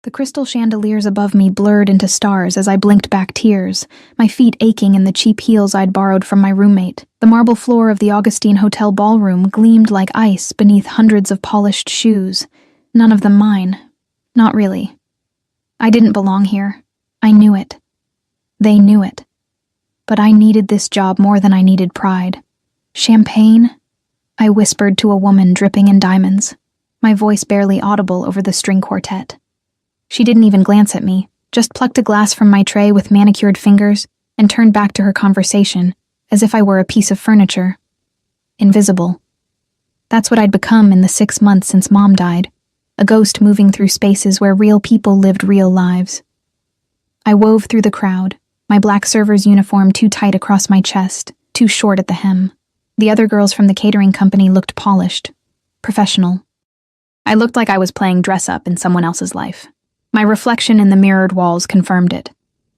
The crystal chandeliers above me blurred into stars as I blinked back tears, my feet aching in the cheap heels I'd borrowed from my roommate. The marble floor of the Augustine Hotel ballroom gleamed like ice beneath hundreds of polished shoes, none of them mine. Not really. I didn't belong here. I knew it. They knew it. But I needed this job more than I needed pride. Champagne? I whispered to a woman dripping in diamonds, my voice barely audible over the string quartet. She didn't even glance at me, just plucked a glass from my tray with manicured fingers and turned back to her conversation, as if I were a piece of furniture. Invisible. That's what I'd become in the 6 months since Mom died, a ghost moving through spaces where real people lived real lives. I wove through the crowd, my black server's uniform too tight across my chest, too short at the hem. The other girls from the catering company looked polished, professional. I looked like I was playing dress-up in someone else's life. My reflection in the mirrored walls confirmed it.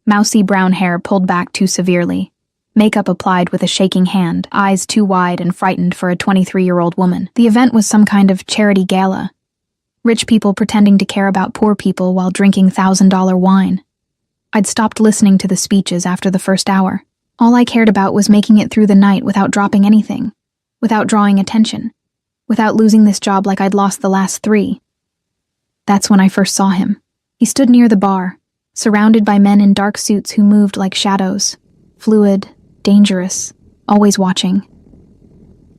Mousy brown hair pulled back too severely, makeup applied with a shaking hand, eyes too wide and frightened for a 23-year-old woman. The event was some kind of charity gala. Rich people pretending to care about poor people while drinking $1,000 wine. I'd stopped listening to the speeches after the first hour. All I cared about was making it through the night without dropping anything, without drawing attention, without losing this job like I'd lost the last 3. That's when I first saw him. He stood near the bar, surrounded by men in dark suits who moved like shadows, fluid, dangerous, always watching.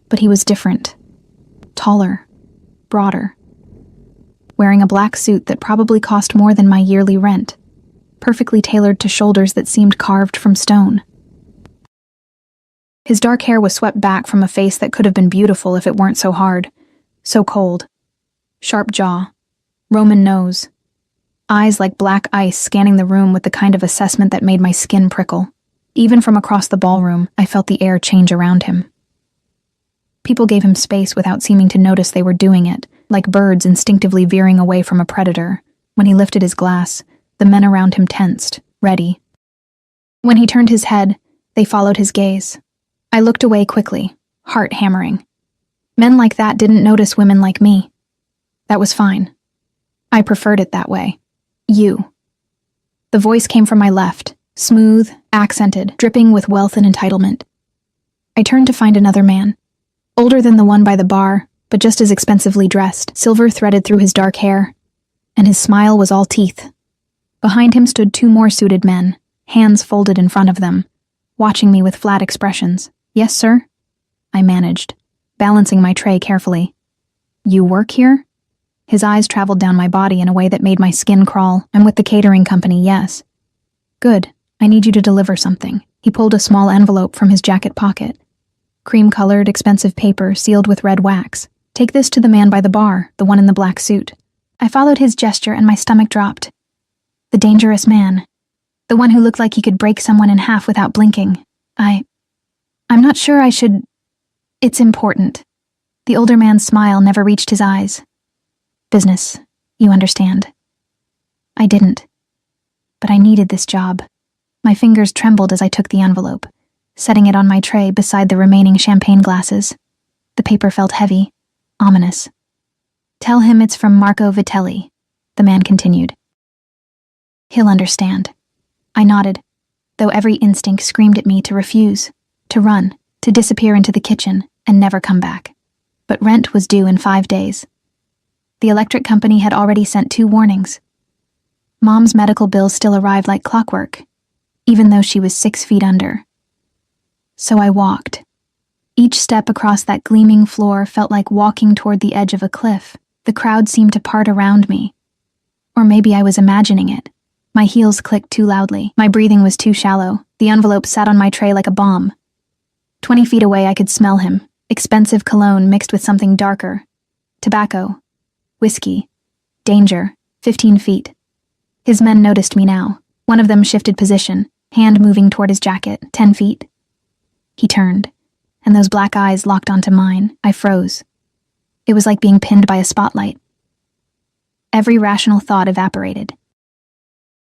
But he was different. Taller, broader. Wearing a black suit that probably cost more than my yearly rent, perfectly tailored to shoulders that seemed carved from stone. His dark hair was swept back from a face that could have been beautiful if it weren't so hard, so cold. Sharp jaw, Roman nose, eyes like black ice scanning the room with the kind of assessment that made my skin prickle. Even from across the ballroom, I felt the air change around him. People gave him space without seeming to notice they were doing it, like birds instinctively veering away from a predator. When he lifted his glass, the men around him tensed, ready. When he turned his head, they followed his gaze. I looked away quickly, heart hammering. Men like that didn't notice women like me. That was fine. I preferred it that way. You. The voice came from my left, smooth, accented, dripping with wealth and entitlement. I turned to find another man, older than the one by the bar, but just as expensively dressed, silver threaded through his dark hair, and his smile was all teeth. Behind him stood 2 more suited men, hands folded in front of them, watching me with flat expressions. "Yes, sir?" I managed, balancing my tray carefully. "You work here?" His eyes traveled down my body in a way that made my skin crawl. "I'm with the catering company, yes." "Good. I need you to deliver something." He pulled a small envelope from his jacket pocket. Cream-colored, expensive paper sealed with red wax. "Take this to the man by the bar, the one in the black suit." I followed his gesture and my stomach dropped. The dangerous man. The one who looked like he could break someone in half without blinking. I'm not sure I should... It's important. The older man's smile never reached his eyes. Business, you understand. I didn't. But I needed this job. My fingers trembled as I took the envelope, setting it on my tray beside the remaining champagne glasses. The paper felt heavy, ominous. "Tell him it's from Marco Vitelli," the man continued. "He'll understand." I nodded, though every instinct screamed at me to refuse, to run, to disappear into the kitchen, and never come back. But rent was due in 5 days. The electric company had already sent 2 warnings. Mom's medical bill still arrived like clockwork, even though she was 6 feet under. So I walked. Each step across that gleaming floor felt like walking toward the edge of a cliff. The crowd seemed to part around me. Or maybe I was imagining it. My heels clicked too loudly. My breathing was too shallow. The envelope sat on my tray like a bomb. 20 feet away I could smell him. Expensive cologne mixed with something darker. Tobacco. Whiskey. Danger. 15 feet. His men noticed me now. One of them shifted position, hand moving toward his jacket. 10 feet. He turned, and those black eyes locked onto mine. I froze. It was like being pinned by a spotlight. Every rational thought evaporated.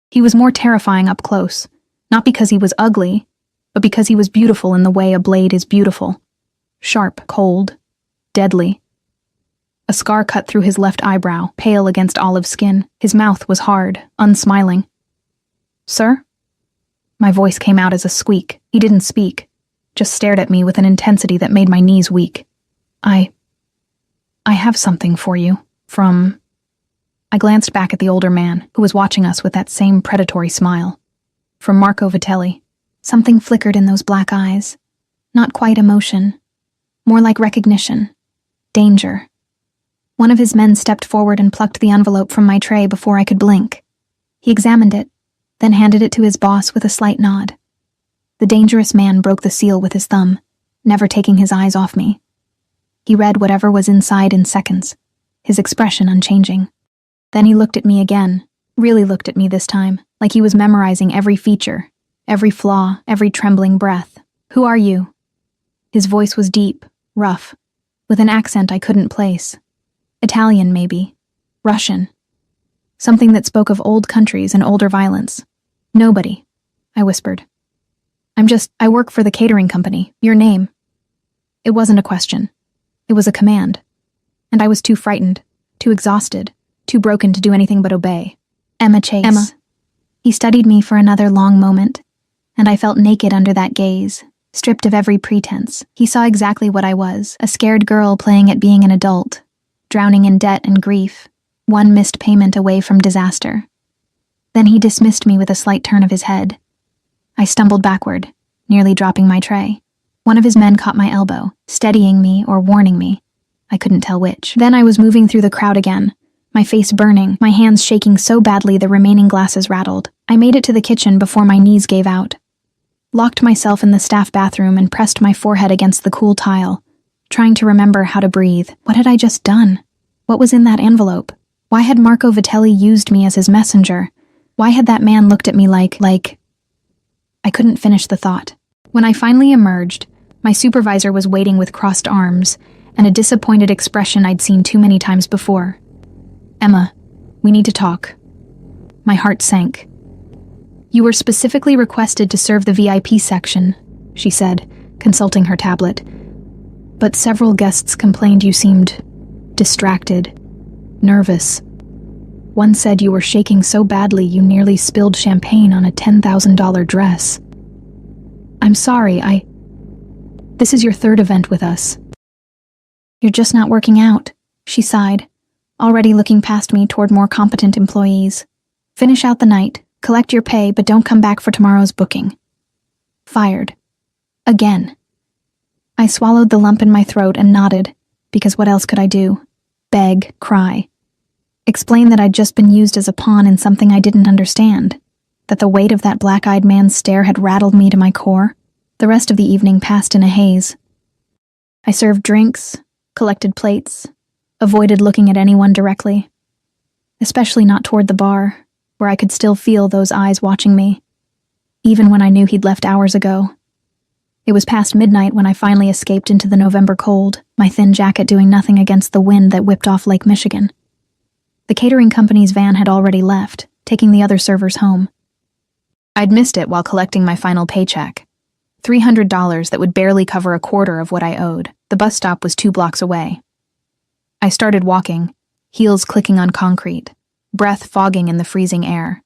He was more terrifying up close, not because he was ugly, but because he was beautiful in the way a blade is beautiful. Sharp, cold, deadly. A scar cut through his left eyebrow, pale against olive skin. His mouth was hard, unsmiling. "Sir?" My voice came out as a squeak. He didn't speak, just stared at me with an intensity that made my knees weak. I have something for you, from..." I glanced back at the older man, who was watching us with that same predatory smile. "From Marco Vitelli." Something flickered in those black eyes. Not quite emotion, more like recognition. Danger. One of his men stepped forward and plucked the envelope from my tray before I could blink. He examined it, then handed it to his boss with a slight nod. The dangerous man broke the seal with his thumb, never taking his eyes off me. He read whatever was inside in seconds, his expression unchanging. Then he looked at me again, really looked at me this time, like he was memorizing every feature, every flaw, every trembling breath. "Who are you?" His voice was deep, rough, with an accent I couldn't place. Italian, maybe. Russian. Something that spoke of old countries and older violence. "Nobody," I whispered. I work for the catering company. Your name." It wasn't a question. It was a command. And I was too frightened, too exhausted, too broken to do anything but obey. "Emma Chase." "Emma." He studied me for another long moment, and I felt naked under that gaze, stripped of every pretense. He saw exactly what I was, a scared girl playing at being an adult, drowning in debt and grief, one missed payment away from disaster. Then he dismissed me with a slight turn of his head. I stumbled backward, nearly dropping my tray. One of his men caught my elbow, steadying me or warning me. I couldn't tell which. Then I was moving through the crowd again, my face burning, my hands shaking so badly the remaining glasses rattled. I made it to the kitchen before my knees gave out. Locked myself in the staff bathroom and pressed my forehead against the cool tile, trying to remember how to breathe. What had I just done? What was in that envelope? Why had Marco Vitelli used me as his messenger? Why had that man looked at me like... I couldn't finish the thought. When I finally emerged, my supervisor was waiting with crossed arms and a disappointed expression I'd seen too many times before. "Emma, we need to talk." My heart sank. "You were specifically requested to serve the VIP section," she said, consulting her tablet. "But several guests complained you seemed distracted, nervous. One said you were shaking so badly you nearly spilled champagne on a $10,000 dress. I'm sorry, This is your third event with us." "You're just not working out," she sighed, already looking past me toward more competent employees. "Finish out the night, collect your pay, but don't come back for tomorrow's booking." Fired. Again. I swallowed the lump in my throat and nodded, because what else could I do? Beg, cry. Explain that I'd just been used as a pawn in something I didn't understand, that the weight of that black-eyed man's stare had rattled me to my core. The rest of the evening passed in a haze. I served drinks, collected plates, avoided looking at anyone directly, especially not toward the bar, where I could still feel those eyes watching me, even when I knew he'd left hours ago. It was past midnight when I finally escaped into the November cold, my thin jacket doing nothing against the wind that whipped off Lake Michigan. The catering company's van had already left, taking the other servers home. I'd missed it while collecting my final paycheck. $300 that would barely cover a quarter of what I owed. The bus stop was 2 blocks away. I started walking, heels clicking on concrete, breath fogging in the freezing air.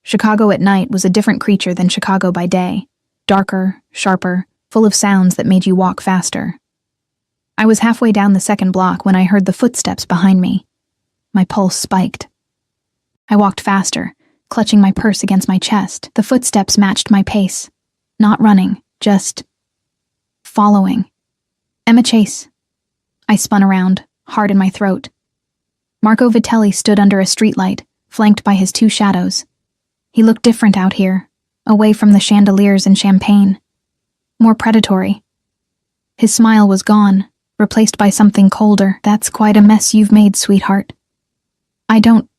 Chicago at night was a different creature than Chicago by day. Darker, sharper, full of sounds that made you walk faster. I was halfway down the second block when I heard the footsteps behind me. My pulse spiked. I walked faster, clutching my purse against my chest. The footsteps matched my pace. Not running, just following. "Emma Chase." I spun around, heart in my throat. Marco Vitelli stood under a streetlight, flanked by his 2 shadows. He looked different out here, away from the chandeliers and champagne. More predatory. His smile was gone, replaced by something colder. "That's quite a mess you've made, sweetheart." I don't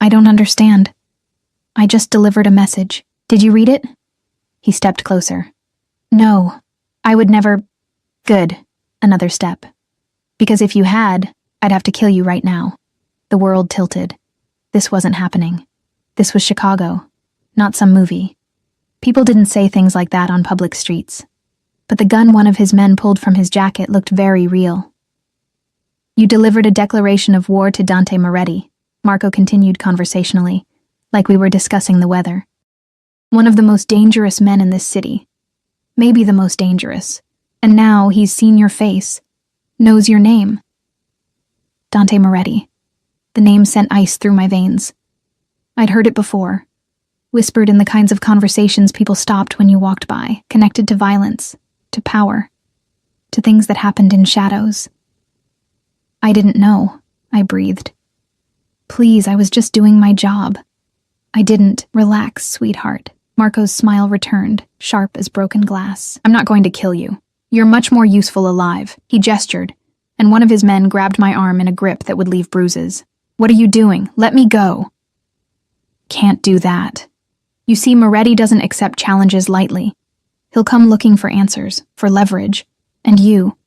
understand. I just delivered a message. "Did you read it?" He stepped closer. "No, I would never..." "Good." Another step. "Because if you had, I'd have to kill you right now." The world tilted. This wasn't happening. This was Chicago, not some movie. People didn't say things like that on public streets. But the gun one of his men pulled from his jacket looked very real. You delivered a declaration of war to Dante Moretti, Marco continued conversationally, like we were discussing the weather. One of the most dangerous men in this city. Maybe the most dangerous. And now he's seen your face, knows your name. Dante Moretti. The name sent ice through my veins. I'd heard it before, whispered in the kinds of conversations people stopped when you walked by, connected to violence, to power, to things that happened in shadows. I didn't know, I breathed. Please, I was just doing my job. I didn't. Relax, sweetheart. Marco's smile returned, sharp as broken glass. I'm not going to kill you. You're much more useful alive. He gestured, and one of his men grabbed my arm in a grip that would leave bruises. What are you doing? Let me go. Can't do that. You see, Moretti doesn't accept challenges lightly. He'll come looking for answers, for leverage. And you.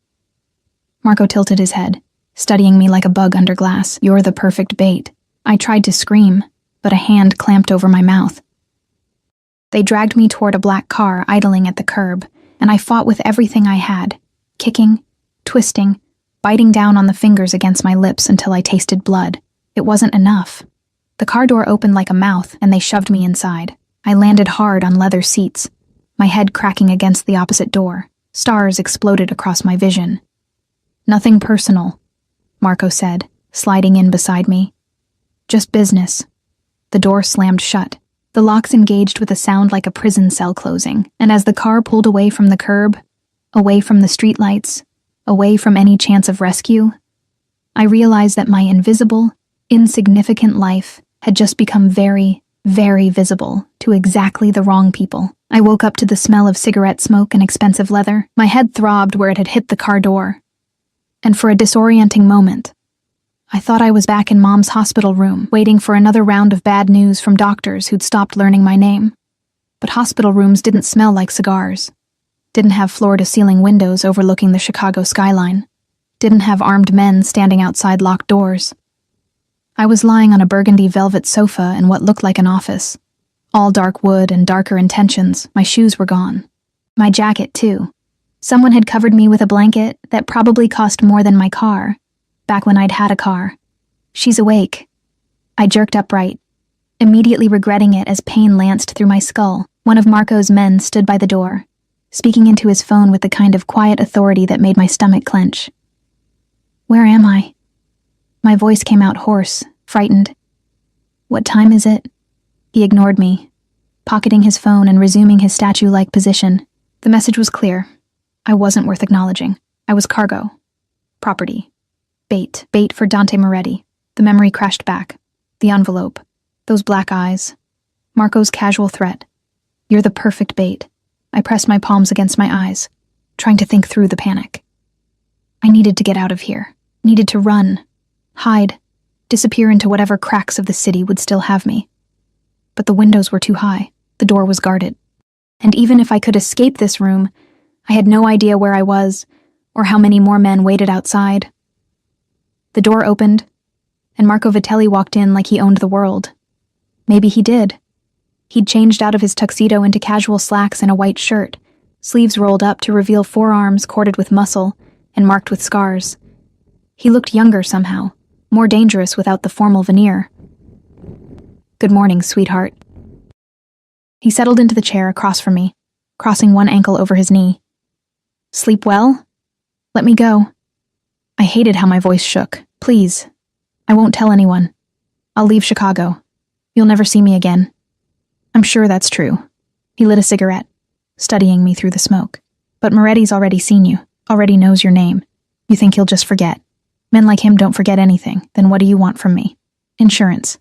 Marco tilted his head, studying me like a bug under glass. You're the perfect bait. I tried to scream, but a hand clamped over my mouth. They dragged me toward a black car idling at the curb, and I fought with everything I had, kicking, twisting, biting down on the fingers against my lips until I tasted blood. It wasn't enough. The car door opened like a mouth, and they shoved me inside. I landed hard on leather seats, my head cracking against the opposite door. Stars exploded across my vision. Nothing personal, Marco said, sliding in beside me. Just business. The door slammed shut. The locks engaged with a sound like a prison cell closing, and as the car pulled away from the curb, away from the streetlights, away from any chance of rescue, I realized that my invisible, insignificant life had just become very, very visible to exactly the wrong people. I woke up to the smell of cigarette smoke and expensive leather. My head throbbed where it had hit the car door. And for a disorienting moment, I thought I was back in Mom's hospital room, waiting for another round of bad news from doctors who'd stopped learning my name. But hospital rooms didn't smell like cigars, didn't have floor-to-ceiling windows overlooking the Chicago skyline, didn't have armed men standing outside locked doors. I was lying on a burgundy velvet sofa in what looked like an office. All dark wood and darker intentions. My shoes were gone. My jacket, too. Someone had covered me with a blanket that probably cost more than my car, back when I'd had a car. She's awake. I jerked upright, immediately regretting it as pain lanced through my skull. One of Marco's men stood by the door, speaking into his phone with the kind of quiet authority that made my stomach clench. Where am I? My voice came out hoarse, frightened. What time is it? He ignored me, pocketing his phone and resuming his statue-like position. The message was clear. I wasn't worth acknowledging. I was cargo. Property. Bait. Bait for Dante Moretti. The memory crashed back. The envelope. Those black eyes. Marco's casual threat. You're the perfect bait. I pressed my palms against my eyes, trying to think through the panic. I needed to get out of here. Needed to run. Hide. Disappear into whatever cracks of the city would still have me. But the windows were too high. The door was guarded. And even if I could escape this room, I had no idea where I was, or how many more men waited outside. The door opened, and Marco Vitelli walked in like he owned the world. Maybe he did. He'd changed out of his tuxedo into casual slacks and a white shirt, sleeves rolled up to reveal forearms corded with muscle and marked with scars. He looked younger somehow, more dangerous without the formal veneer. Good morning, sweetheart. He settled into the chair across from me, crossing one ankle over his knee. Sleep well? Let me go. I hated how my voice shook. Please. I won't tell anyone. I'll leave Chicago. You'll never see me again. I'm sure that's true. He lit a cigarette, studying me through the smoke. But Moretti's already seen you, already knows your name. You think he'll just forget. Men like him don't forget anything. Then what do you want from me? Insurance.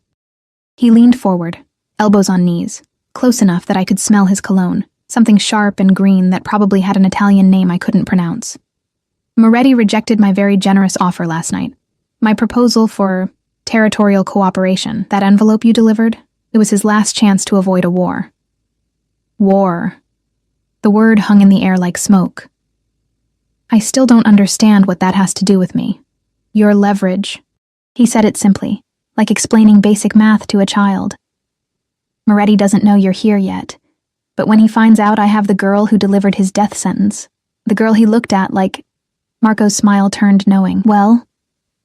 He leaned forward, elbows on knees, close enough that I could smell his cologne, something sharp and green that probably had an Italian name I couldn't pronounce. Moretti rejected my very generous offer last night. My proposal for territorial cooperation, that envelope you delivered, it was his last chance to avoid a war. War. The word hung in the air like smoke. I still don't understand what that has to do with me. Your leverage. He said it simply, like explaining basic math to a child. Moretti doesn't know you're here yet, but when he finds out I have the girl who delivered his death sentence, the girl he looked at like... Marco's smile turned knowing. Well,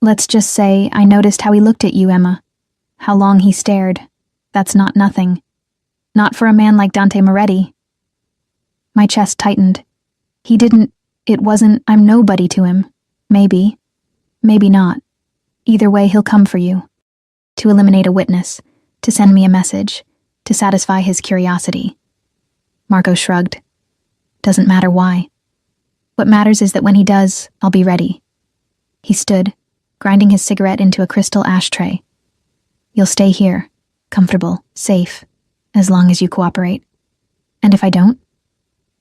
Let's just say I noticed how he looked at you, Emma. How long he stared. That's not nothing. Not for a man like Dante Moretti. My chest tightened. It wasn't, I'm nobody to him. Maybe. Maybe not. Either way, he'll come for you. To eliminate a witness. To send me a message. To satisfy his curiosity. Marco shrugged. Doesn't matter why. What matters is that when he does, I'll be ready. He stood, grinding his cigarette into a crystal ashtray. You'll stay here, comfortable, safe, as long as you cooperate. And if I don't?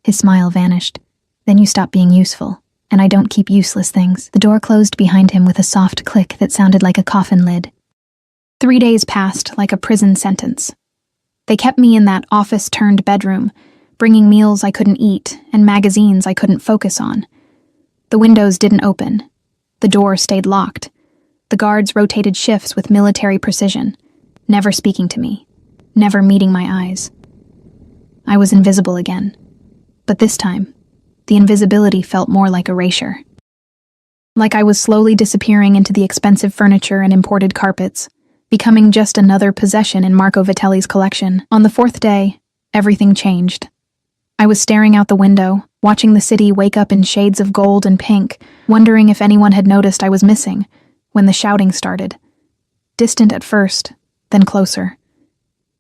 His smile vanished. Then you stop being useful, and I don't keep useless things. The door closed behind him with a soft click that sounded like a coffin lid. 3 days passed like a prison sentence. They kept me in that office-turned-bedroom, bringing meals I couldn't eat and magazines I couldn't focus on. The windows didn't open. The door stayed locked. The guards rotated shifts with military precision, never speaking to me, never meeting my eyes. I was invisible again. But this time, the invisibility felt more like erasure. Like I was slowly disappearing into the expensive furniture and imported carpets, becoming just another possession in Marco Vitelli's collection. On the 4th day, everything changed. I was staring out the window, watching the city wake up in shades of gold and pink, wondering if anyone had noticed I was missing, when the shouting started. Distant at first, then closer.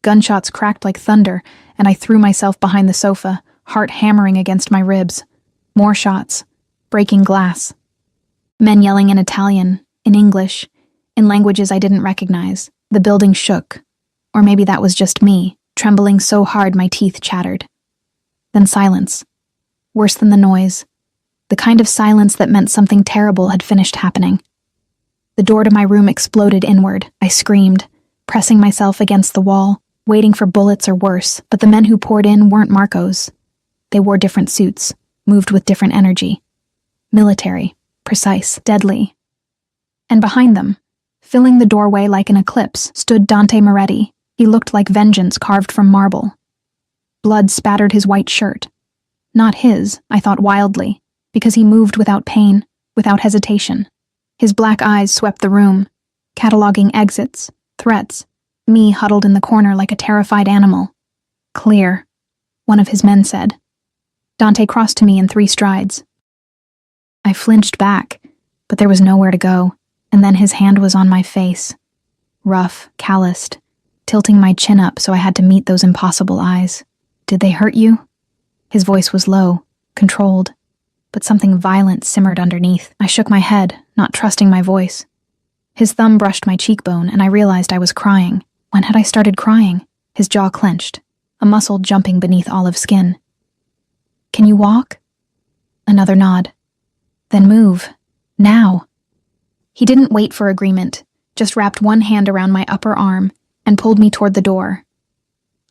Gunshots cracked like thunder, and I threw myself behind the sofa, heart hammering against my ribs. More shots, breaking glass. Men yelling in Italian, in English, in languages I didn't recognize. The building shook. Or maybe that was just me, trembling so hard my teeth chattered. Then silence. Worse than the noise. The kind of silence that meant something terrible had finished happening. The door to my room exploded inward. I screamed, pressing myself against the wall, waiting for bullets or worse, but the men who poured in weren't Marco's. They wore different suits, moved with different energy. Military, precise, deadly. And behind them, filling the doorway like an eclipse, stood Dante Moretti. He looked like vengeance carved from marble. Blood spattered his white shirt. Not his, I thought wildly, because he moved without pain, without hesitation. His black eyes swept the room, cataloging exits, threats, me huddled in the corner like a terrified animal. Clear, one of his men said. Dante crossed to me in 3 strides. I flinched back, but there was nowhere to go, and then his hand was on my face. Rough, calloused, tilting my chin up so I had to meet those impossible eyes. Did they hurt you? His voice was low, controlled, but something violent simmered underneath. I shook my head, not trusting my voice. His thumb brushed my cheekbone, and I realized I was crying. When had I started crying? His jaw clenched, a muscle jumping beneath olive skin. Can you walk? Another nod. Then move. Now. He didn't wait for agreement, just wrapped one hand around my upper arm and pulled me toward the door.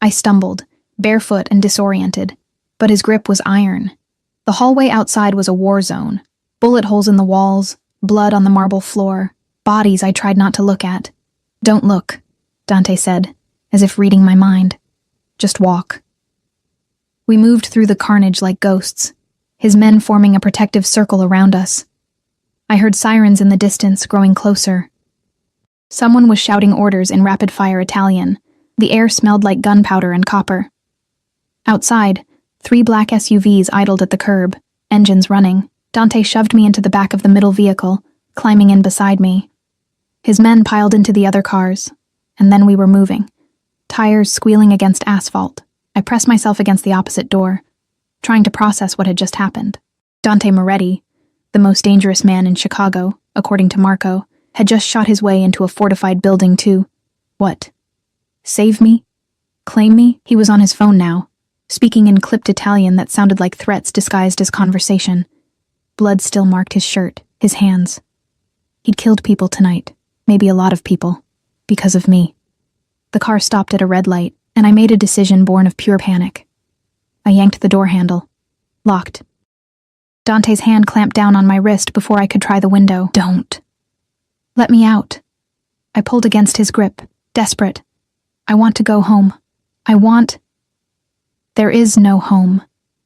I stumbled, barefoot and disoriented, but his grip was iron. The hallway outside was a war zone. Bullet holes in the walls, blood on the marble floor, bodies I tried not to look at. Don't look, Dante said, as if reading my mind. Just walk. We moved through the carnage like ghosts, his men forming a protective circle around us. I heard sirens in the distance, growing closer. Someone was shouting orders in rapid-fire Italian. The air smelled like gunpowder and copper. Outside, 3 black SUVs idled at the curb, engines running. Dante shoved me into the back of the middle vehicle, climbing in beside me. His men piled into the other cars, and then we were moving, tires squealing against asphalt. I pressed myself against the opposite door, trying to process what had just happened. Dante Moretti, the most dangerous man in Chicago, according to Marco, had just shot his way into a fortified building to, what? Save me? Claim me? He was on his phone now, speaking in clipped Italian that sounded like threats disguised as conversation. Blood still marked his shirt, his hands. He'd killed people tonight, maybe a lot of people, because of me. The car stopped at a red light, and I made a decision born of pure panic. I yanked the door handle. Locked. Dante's hand clamped down on my wrist before I could try the window. Don't. Let me out. I pulled against his grip, desperate. I want to go home. There is no home.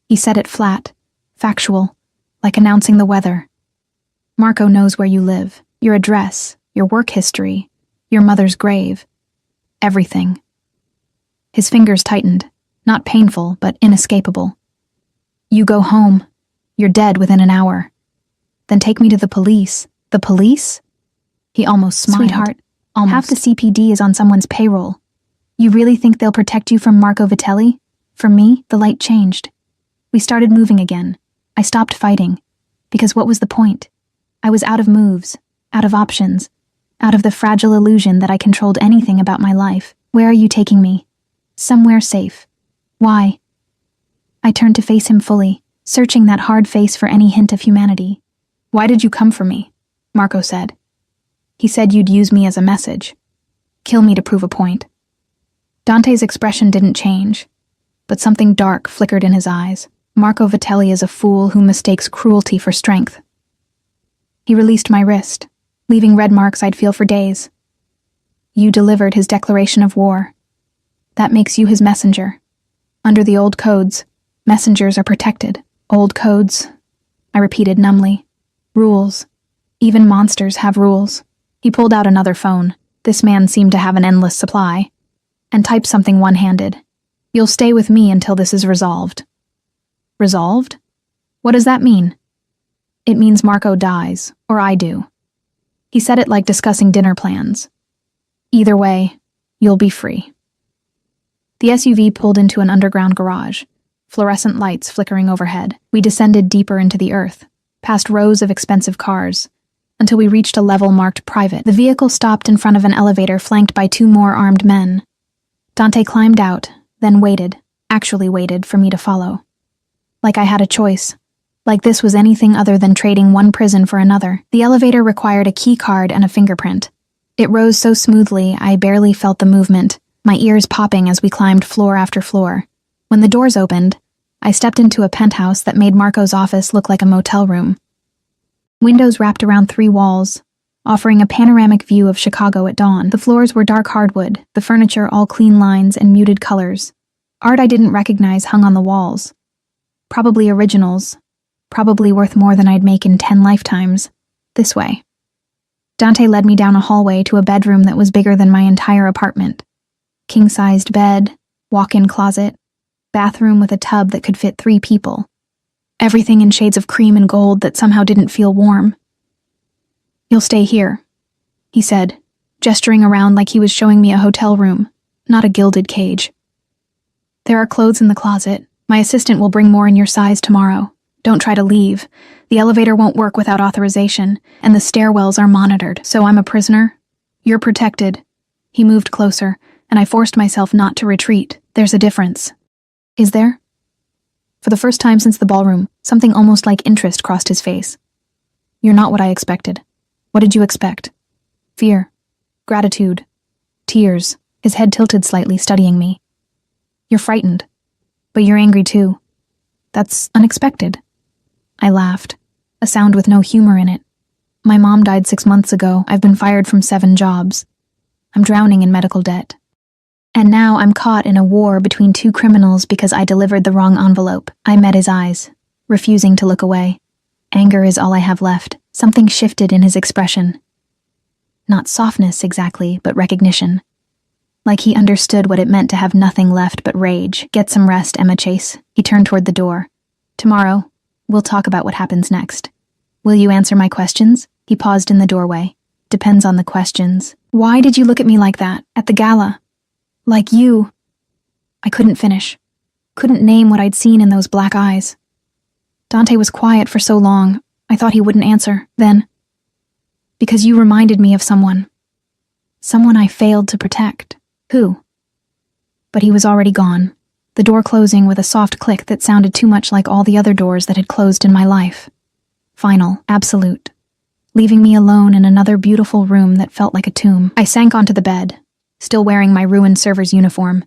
He said it flat, factual, like announcing the weather. Marco knows where you live. Your address, your work history, your mother's grave. Everything. His fingers tightened, not painful, but inescapable. You go home. You're dead within an hour. Then take me to the police. The police? He almost smiled. Sweetheart, almost. Half the CPD is on someone's payroll. You really think they'll protect you from Marco Vitelli? For me, the light changed. We started moving again. I stopped fighting. Because what was the point? I was out of moves, out of options, out of the fragile illusion that I controlled anything about my life. Where are you taking me? Somewhere safe. Why? I turned to face him fully, searching that hard face for any hint of humanity. Why did you come for me? Marco said. He said you'd use me as a message. Kill me to prove a point. Dante's expression didn't change, but something dark flickered in his eyes. Marco Vitelli is a fool who mistakes cruelty for strength. He released my wrist, leaving red marks I'd feel for days. You delivered his declaration of war. That makes you his messenger. Under the old codes, messengers are protected. Old codes, I repeated numbly. Rules. Even monsters have rules. He pulled out another phone. This man seemed to have an endless supply. And typed something one-handed. You'll stay with me until this is resolved. Resolved? What does that mean? It means Marco dies, or I do. He said it like discussing dinner plans. Either way, you'll be free. The SUV pulled into an underground garage, fluorescent lights flickering overhead. We descended deeper into the earth, past rows of expensive cars, until we reached a level marked private. The vehicle stopped in front of an elevator flanked by 2 more armed men. Dante climbed out, then actually waited for me to follow. Like I had a choice. Like this was anything other than trading one prison for another. The elevator required a key card and a fingerprint. It rose so smoothly I barely felt the movement, my ears popping as we climbed floor after floor. When the doors opened, I stepped into a penthouse that made Marco's office look like a motel room. Windows wrapped around 3 walls, offering a panoramic view of Chicago at dawn. The floors were dark hardwood, the furniture all clean lines and muted colors. Art I didn't recognize hung on the walls. Probably originals, probably worth more than I'd make in 10 lifetimes. This way. Dante led me down a hallway to a bedroom that was bigger than my entire apartment. King-sized bed, walk-in closet, bathroom with a tub that could fit 3 people. Everything in shades of cream and gold that somehow didn't feel warm. You'll stay here, he said, gesturing around like he was showing me a hotel room, not a gilded cage. There are clothes in the closet. My assistant will bring more in your size tomorrow. Don't try to leave. The elevator won't work without authorization, and the stairwells are monitored. So I'm a prisoner? You're protected. He moved closer, and I forced myself not to retreat. There's a difference. Is there? For the first time since the ballroom, something almost like interest crossed his face. You're not what I expected. What did you expect? Fear. Gratitude. Tears. His head tilted slightly, studying me. You're frightened. But you're angry too. That's unexpected. I laughed, a sound with no humor in it. My mom died 6 months ago. I've been fired from 7 jobs. I'm drowning in medical debt. And now I'm caught in a war between 2 criminals because I delivered the wrong envelope. I met his eyes, refusing to look away. Anger is all I have left. Something shifted in his expression. Not softness exactly, but recognition. Like he understood what it meant to have nothing left but rage. Get some rest, Emma Chase. He turned toward the door. Tomorrow, we'll talk about what happens next. Will you answer my questions? He paused in the doorway. Depends on the questions. Why did you look at me like that, at the gala? Like you. I couldn't finish. Couldn't name what I'd seen in those black eyes. Dante was quiet for so long, I thought he wouldn't answer. Then, because you reminded me of someone. Someone I failed to protect. Who? But he was already gone, the door closing with a soft click that sounded too much like all the other doors that had closed in my life. Final, absolute. Leaving me alone in another beautiful room that felt like a tomb. I sank onto the bed, still wearing my ruined server's uniform,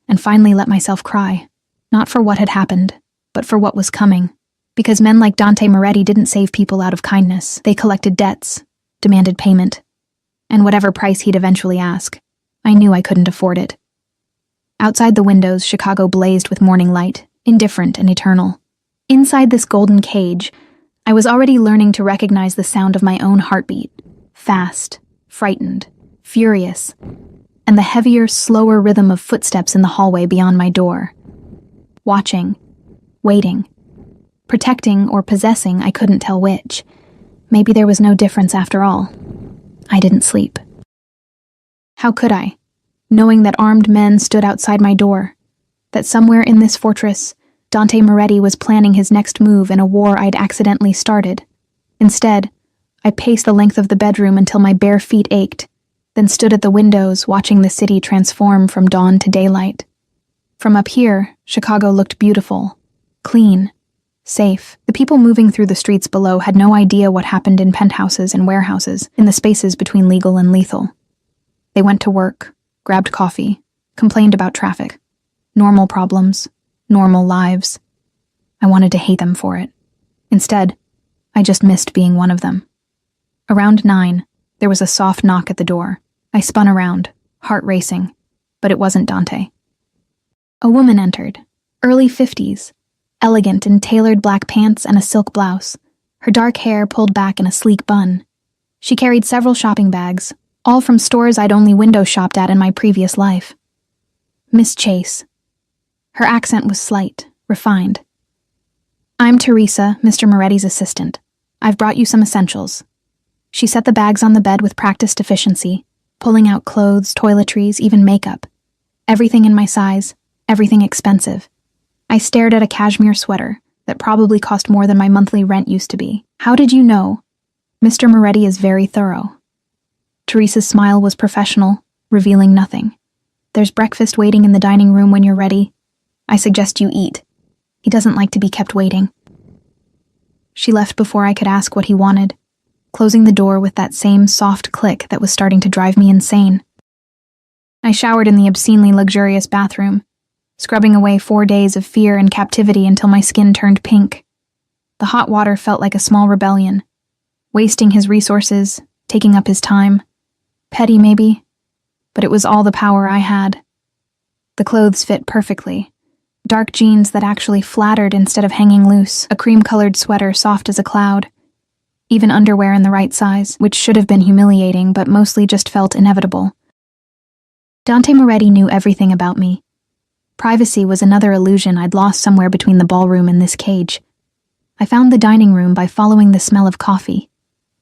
and finally let myself cry. Not for what had happened, but for what was coming. Because men like Dante Moretti didn't save people out of kindness. They collected debts, demanded payment, and whatever price he'd eventually ask. I knew I couldn't afford it. Outside the windows, Chicago blazed with morning light, indifferent and eternal. Inside this golden cage, I was already learning to recognize the sound of my own heartbeat, fast, frightened, furious, and the heavier, slower rhythm of footsteps in the hallway beyond my door. Watching, waiting, protecting or possessing, I couldn't tell which. Maybe there was no difference after all. I didn't sleep. How could I, knowing that armed men stood outside my door, that somewhere in this fortress, Dante Moretti was planning his next move in a war I'd accidentally started. Instead, I paced the length of the bedroom until my bare feet ached, then stood at the windows watching the city transform from dawn to daylight. From up here, Chicago looked beautiful, clean, safe. The people moving through the streets below had no idea what happened in penthouses and warehouses, in the spaces between legal and lethal. They went to work, grabbed coffee, complained about traffic. Normal problems, normal lives. I wanted to hate them for it. Instead, I just missed being one of them. Around 9, there was a soft knock at the door. I spun around, heart racing, but it wasn't Dante. A woman entered, early 50s, elegant in tailored black pants and a silk blouse, her dark hair pulled back in a sleek bun. She carried several shopping bags, all from stores I'd only window shopped at in my previous life. Miss Chase. Her accent was slight, refined. "I'm Teresa, Mr. Moretti's assistant. I've brought you some essentials." She set the bags on the bed with practiced efficiency, pulling out clothes, toiletries, even makeup. Everything in my size, everything expensive. I stared at a cashmere sweater that probably cost more than my monthly rent used to be. "How did you know? Mr. Moretti is very thorough." Teresa's smile was professional, revealing nothing. "There's breakfast waiting in the dining room when you're ready. I suggest you eat. He doesn't like to be kept waiting." She left before I could ask what he wanted, closing the door with that same soft click that was starting to drive me insane. I showered in the obscenely luxurious bathroom, scrubbing away 4 days of fear and captivity until my skin turned pink. The hot water felt like a small rebellion, wasting his resources, taking up his time. Petty, maybe, but it was all the power I had. The clothes fit perfectly. Dark jeans that actually flattered instead of hanging loose, a cream-colored sweater soft as a cloud. Even underwear in the right size, which should have been humiliating but mostly just felt inevitable. Dante Moretti knew everything about me. Privacy was another illusion I'd lost somewhere between the ballroom and this cage. I found the dining room by following the smell of coffee.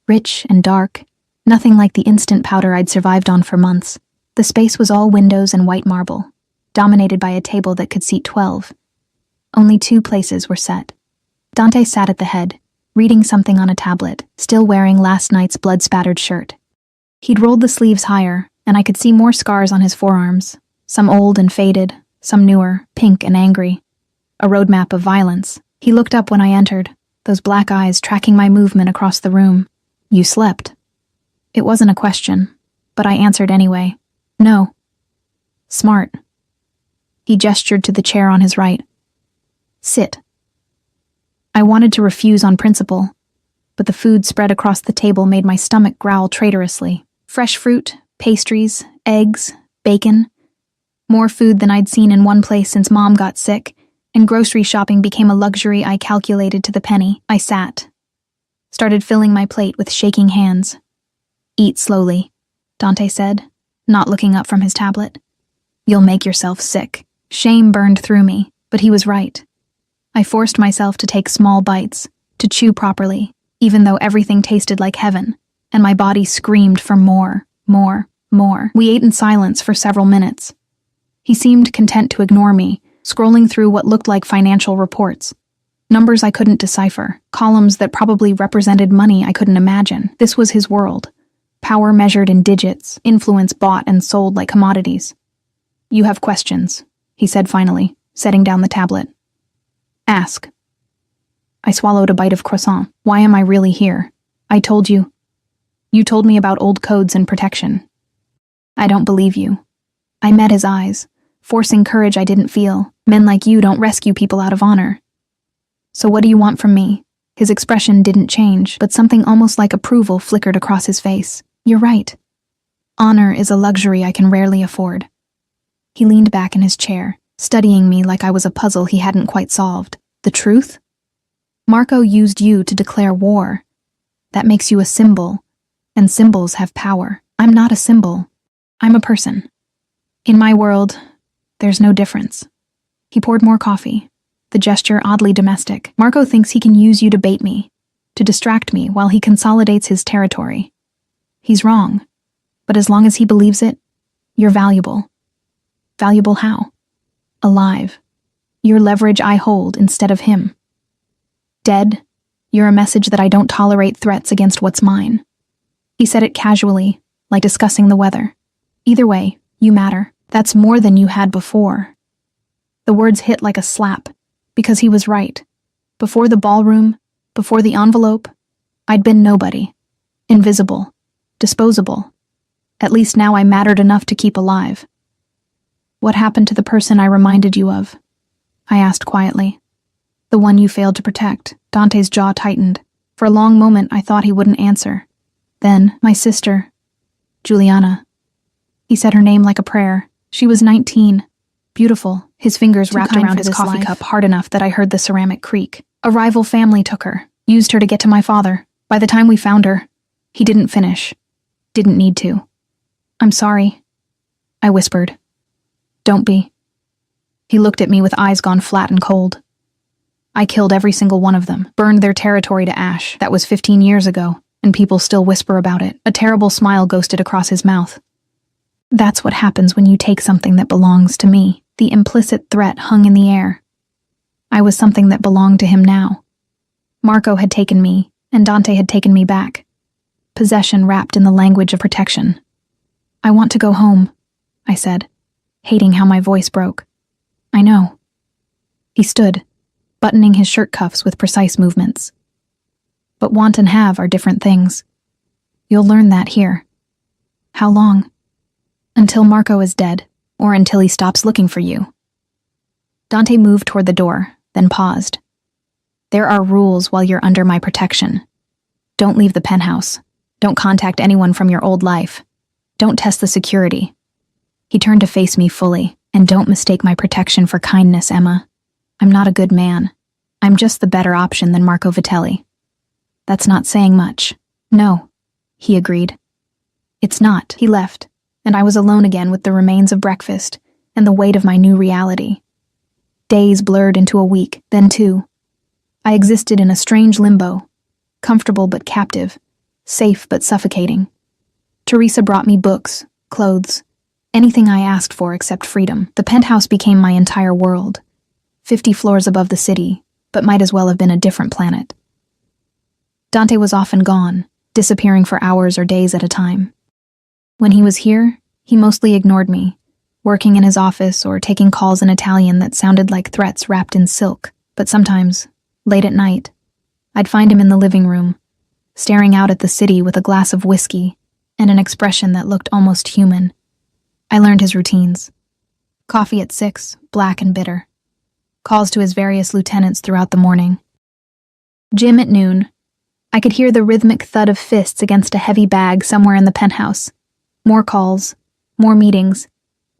Rich and dark, nothing like the instant powder I'd survived on for months. The space was all windows and white marble, dominated by a table that could seat 12. Only 2 places were set. Dante sat at the head, reading something on a tablet, still wearing last night's blood-spattered shirt. He'd rolled the sleeves higher, and I could see more scars on his forearms, some old and faded, some newer, pink and angry. A roadmap of violence. He looked up when I entered, those black eyes tracking my movement across the room. "You slept." It wasn't a question, but I answered anyway. "No." "Smart." He gestured to the chair on his right. "Sit." I wanted to refuse on principle, but the food spread across the table made my stomach growl traitorously. Fresh fruit, pastries, eggs, bacon. More food than I'd seen in one place since Mom got sick, and grocery shopping became a luxury I calculated to the penny. I sat. Started filling my plate with shaking hands. "Eat slowly," Dante said, not looking up from his tablet. "You'll make yourself sick." Shame burned through me, but he was right. I forced myself to take small bites, to chew properly, even though everything tasted like heaven, and my body screamed for more, more, more. We ate in silence for several minutes. He seemed content to ignore me, scrolling through what looked like financial reports. Numbers I couldn't decipher, columns that probably represented money I couldn't imagine. This was his world. Power measured in digits, influence bought and sold like commodities. "You have questions," he said finally, setting down the tablet. "Ask." I swallowed a bite of croissant. "Why am I really here? I told you. You told me about old codes and protection." "I don't believe you." I met his eyes, forcing courage I didn't feel. "Men like you don't rescue people out of honor." "So what do you want from me?" His expression didn't change, but something almost like approval flickered across his face. "You're right. Honor is a luxury I can rarely afford." He leaned back in his chair, studying me like I was a puzzle he hadn't quite solved. "The truth? Marco used you to declare war. That makes you a symbol, And symbols have power. I'm not a symbol. I'm a person. In my world, there's no difference. He poured more coffee, the gesture oddly domestic. Marco thinks he can use you to bait me, to distract me while he consolidates his territory. He's wrong, but as long as he believes it, you're valuable. Valuable how? Alive. You're leverage I hold instead of him. Dead, you're a message that I don't tolerate threats against what's mine. He said it casually, like discussing the weather. Either way, you matter. That's more than you had before. The words hit like a slap, because he was right. Before the ballroom, before the envelope, I'd been nobody. Invisible. Disposable. At least now I mattered enough to keep alive. What happened to the person I reminded you of? I asked quietly. The one you failed to protect. Dante's jaw tightened. For a long moment I thought he wouldn't answer. Then, my sister, Juliana. He said her name like a prayer. She was 19. Beautiful, his fingers wrapped around his coffee cup hard enough that I heard the ceramic creak. A rival family took her, used her to get to my father. By the time we found her, he didn't finish. Didn't need to. I'm sorry, I whispered. Don't be. He looked at me with eyes gone flat and cold. I killed every single one of them, burned their territory to ash. That was 15 years ago, and people still whisper about it. A terrible smile ghosted across his mouth. That's what happens when you take something that belongs to me. The implicit threat hung in the air. I was something that belonged to him now. Marco had taken me, and Dante had taken me back. Possession wrapped in the language of protection. I want to go home, I said, hating how my voice broke. I know. He stood, buttoning his shirt cuffs with precise movements. But want and have are different things. You'll learn that here. How long? Until Marco is dead, or until he stops looking for you. Dante moved toward the door, then paused. There are rules while you're under my protection. Don't leave the penthouse. Don't contact anyone from your old life. Don't test the security. He turned to face me fully, and don't mistake my protection for kindness, Emma. I'm not a good man. I'm just the better option than Marco Vitelli. That's not saying much. No, he agreed. It's not. He left, and I was alone again with the remains of breakfast and the weight of my new reality. Days blurred into a week, then two. I existed in a strange limbo, comfortable but captive, safe but suffocating. Teresa brought me books, clothes, anything I asked for except freedom. The penthouse became my entire world, 50 floors above the city, but might as well have been a different planet. Dante was often gone, disappearing for hours or days at a time. When he was here, he mostly ignored me, working in his office or taking calls in Italian that sounded like threats wrapped in silk. But sometimes, late at night, I'd find him in the living room, staring out at the city with a glass of whiskey and an expression that looked almost human. I learned his routines. Coffee at 6, black and bitter. Calls to his various lieutenants throughout the morning. Gym at noon. I could hear the rhythmic thud of fists against a heavy bag somewhere in the penthouse. More calls, more meetings.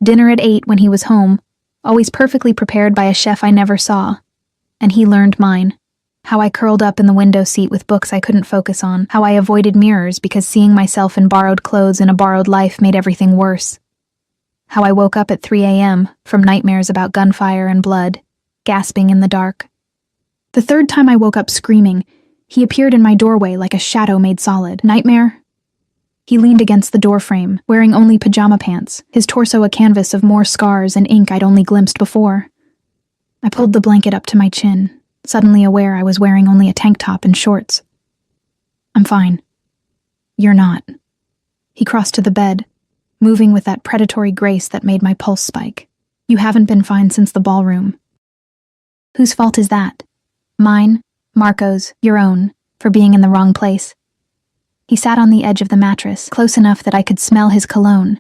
Dinner at 8 when he was home, always perfectly prepared by a chef I never saw. And he learned mine. How I curled up in the window seat with books I couldn't focus on. How I avoided mirrors because seeing myself in borrowed clothes in a borrowed life made everything worse. How I woke up at 3 a.m. from nightmares about gunfire and blood, gasping in the dark. The third time I woke up screaming, he appeared in my doorway like a shadow made solid. Nightmare? He leaned against the doorframe, wearing only pajama pants, his torso a canvas of more scars and ink I'd only glimpsed before. I pulled the blanket up to my chin, suddenly aware I was wearing only a tank top and shorts. I'm fine. You're not. He crossed to the bed, moving with that predatory grace that made my pulse spike. You haven't been fine since the ballroom. Whose fault is that? Mine, Marco's, your own, for being in the wrong place. He sat on the edge of the mattress, close enough that I could smell his cologne,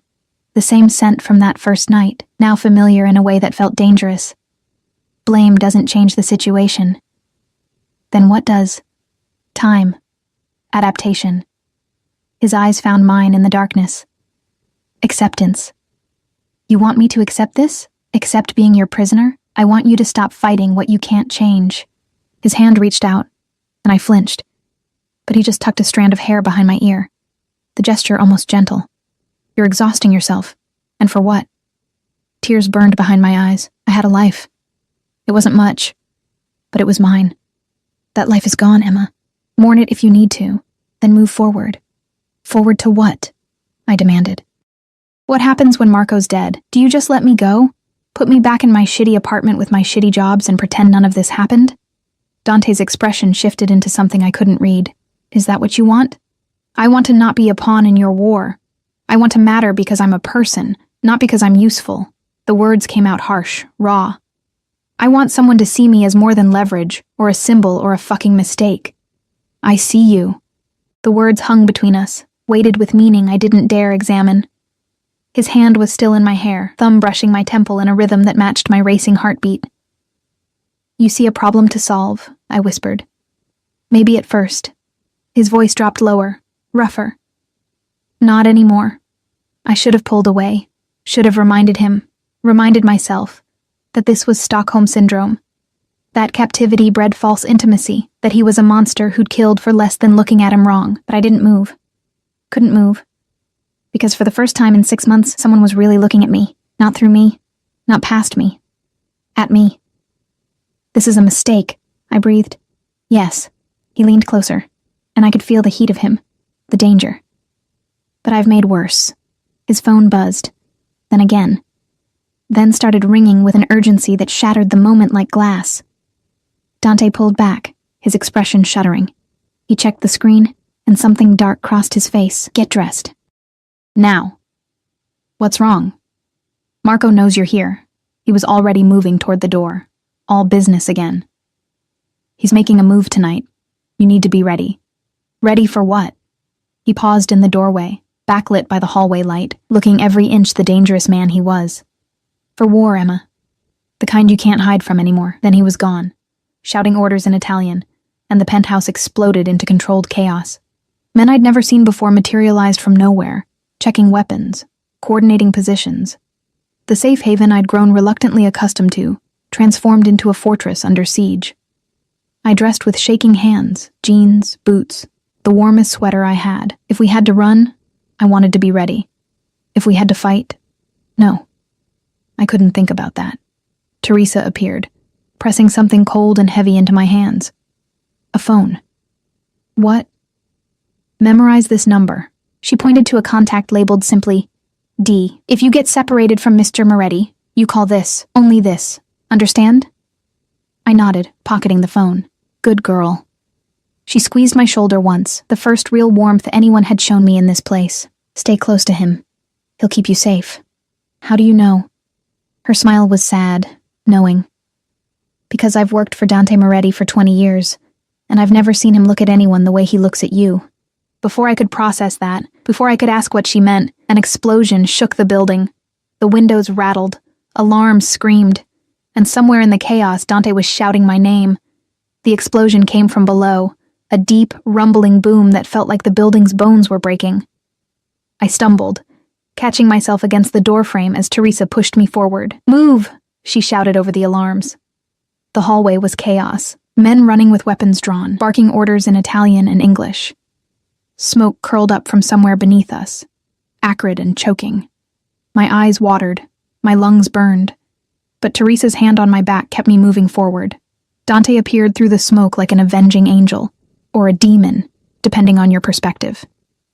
the same scent from that first night, now familiar in a way that felt dangerous. Blame doesn't change the situation. Then what does? Time. Adaptation. His eyes found mine in the darkness. Acceptance. You want me to accept this? Accept being your prisoner? I want you to stop fighting what you can't change. His hand reached out, and I flinched, but he just tucked a strand of hair behind my ear. the gesture almost gentle. You're exhausting yourself. And for what? Tears burned behind my eyes. I had a life. It wasn't much, but it was mine. That life is gone, Emma. Mourn it if you need to, then move forward. Forward to what? I demanded. What happens when Marco's dead? Do you just let me go? Put me back in my shitty apartment with my shitty jobs and pretend none of this happened? Dante's expression shifted into something I couldn't read. Is that what you want? I want to not be a pawn in your war. I want to matter because I'm a person, not because I'm useful. The words came out harsh, raw. I want someone to see me as more than leverage, or a symbol, or a fucking mistake. I see you. The words hung between us, weighted with meaning I didn't dare examine. His hand was still in my hair, thumb brushing my temple in a rhythm that matched my racing heartbeat. You see a problem to solve, I whispered. Maybe at first. His voice dropped lower, rougher. Not anymore. I should have pulled away, should have reminded myself, that this was Stockholm Syndrome. That captivity bred false intimacy, that he was a monster who'd killed for less than looking at him wrong, but I didn't move. Couldn't move. Because for the first time in 6 months, someone was really looking at me, not through me, not past me, at me. This is a mistake, I breathed. Yes. He leaned closer, and I could feel the heat of him, the danger. But I've made worse. His phone buzzed, then again, then started ringing with an urgency that shattered the moment like glass. Dante pulled back, his expression shuddering. He checked the screen, and something dark crossed his face. Get dressed. Now. What's wrong? Marco knows you're here. He was already moving toward the door. All business again. He's making a move tonight. You need to be ready. Ready for what? He paused in the doorway, backlit by the hallway light, looking every inch the dangerous man he was. For war, Emma. The kind you can't hide from anymore. Then he was gone, shouting orders in Italian, and the penthouse exploded into controlled chaos. Men I'd never seen before materialized from nowhere, checking weapons, coordinating positions. The safe haven I'd grown reluctantly accustomed to, transformed into a fortress under siege. I dressed with shaking hands, jeans, boots, the warmest sweater I had. If we had to run, I wanted to be ready. If we had to fight, no. I couldn't think about that. Teresa appeared, pressing something cold and heavy into my hands. A phone. What? Memorize this number. She pointed to a contact labeled simply D. If you get separated from Mr. Moretti, you call this, only this. Understand? I nodded, pocketing the phone. Good girl. She squeezed my shoulder once, the first real warmth anyone had shown me in this place. Stay close to him. He'll keep you safe. How do you know? Her smile was sad, knowing. Because I've worked for Dante Moretti for 20 years, and I've never seen him look at anyone the way he looks at you. Before I could process that, before I could ask what she meant, an explosion shook the building. The windows rattled, alarms screamed, and somewhere in the chaos Dante was shouting my name. The explosion came from below, a deep, rumbling boom that felt like the building's bones were breaking. I stumbled, catching myself against the doorframe as Teresa pushed me forward. Move! She shouted over the alarms. The hallway was chaos, men running with weapons drawn, barking orders in Italian and English. Smoke curled up from somewhere beneath us, acrid and choking. My eyes watered, my lungs burned, but Teresa's hand on my back kept me moving forward. Dante appeared through the smoke like an avenging angel, or a demon, depending on your perspective.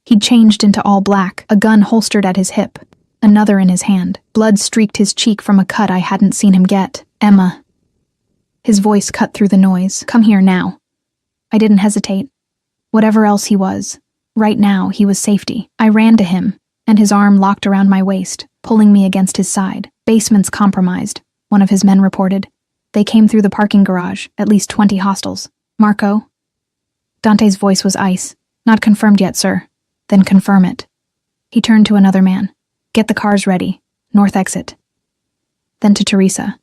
He'd changed into all black, a gun holstered at his hip, another in his hand. Blood streaked his cheek from a cut I hadn't seen him get. Emma. His voice cut through the noise. Come here now. I didn't hesitate. Whatever else he was, right now he was safety. I ran to him, and his arm locked around my waist, pulling me against his side. Basement's compromised, one of his men reported. They came through the parking garage, at least 20 hostiles. Marco? Dante's voice was ice. Not confirmed yet, sir. Then confirm it. He turned to another man. Get the cars ready. North exit. Then to Teresa.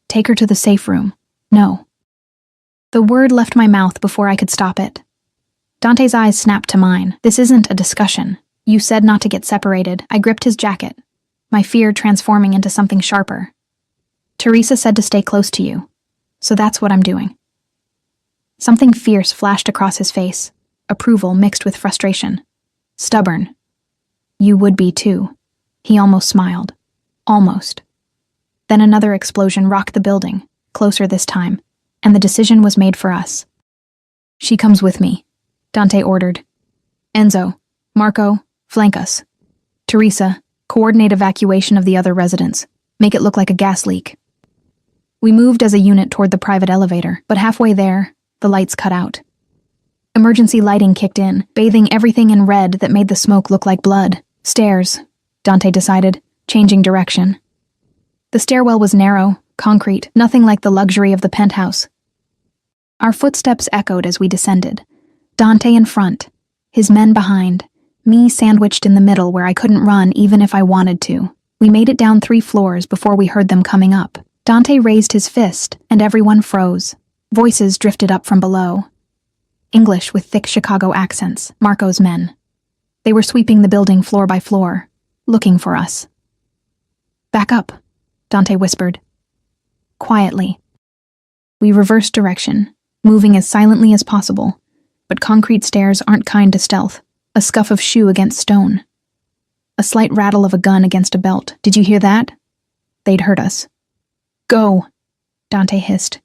Take her to the safe room. No. The word left my mouth before I could stop it. Dante's eyes snapped to mine. This isn't a discussion. You said not to get separated. I gripped his jacket, my fear transforming into something sharper. Teresa said to stay close to you, so that's what I'm doing. Something fierce flashed across his face, approval mixed with frustration. Stubborn. You would be too. He almost smiled. Almost. Then another explosion rocked the building, closer this time, and the decision was made for us. She comes with me, Dante ordered. Enzo, Marco, flank us. Teresa, coordinate evacuation of the other residents. Make it look like a gas leak. We moved as a unit toward the private elevator, but halfway there, the lights cut out. Emergency lighting kicked in, bathing everything in red that made the smoke look like blood. Stairs, Dante decided, changing direction. The stairwell was narrow, concrete, nothing like the luxury of the penthouse. Our footsteps echoed as we descended. Dante in front, his men behind, me sandwiched in the middle where I couldn't run even if I wanted to. We made it down 3 floors before we heard them coming up. Dante raised his fist, and everyone froze. Voices drifted up from below. English with thick Chicago accents, Marco's men. They were sweeping the building floor by floor, looking for us. Back up, Dante whispered. Quietly. We reversed direction, moving as silently as possible, but concrete stairs aren't kind to stealth. A scuff of shoe against stone. A slight rattle of a gun against a belt. Did you hear that? They'd heard us. Go, Dante hissed.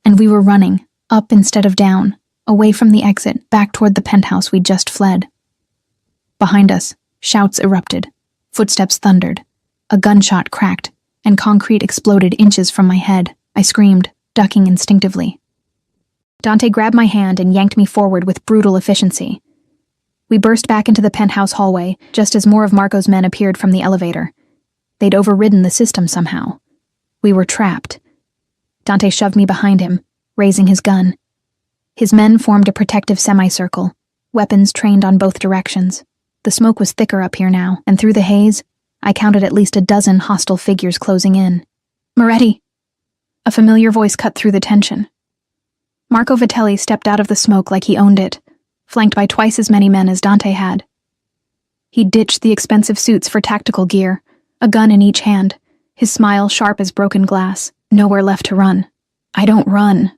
And we were running, up instead of down, away from the exit, back toward the penthouse we'd just fled. Behind us, shouts erupted. Footsteps thundered. A gunshot cracked, and concrete exploded inches from my head. I screamed, ducking instinctively. Dante grabbed my hand and yanked me forward with brutal efficiency. We burst back into the penthouse hallway, just as more of Marco's men appeared from the elevator. They'd overridden the system somehow. We were trapped. Dante shoved me behind him, raising his gun. His men formed a protective semicircle, weapons trained on both directions. The smoke was thicker up here now, and through the haze, I counted at least a dozen hostile figures closing in. Moretti! A familiar voice cut through the tension. Marco Vitelli stepped out of the smoke like he owned it, flanked by twice as many men as Dante had. He ditched the expensive suits for tactical gear, a gun in each hand, his smile sharp as broken glass, nowhere left to run. I don't run.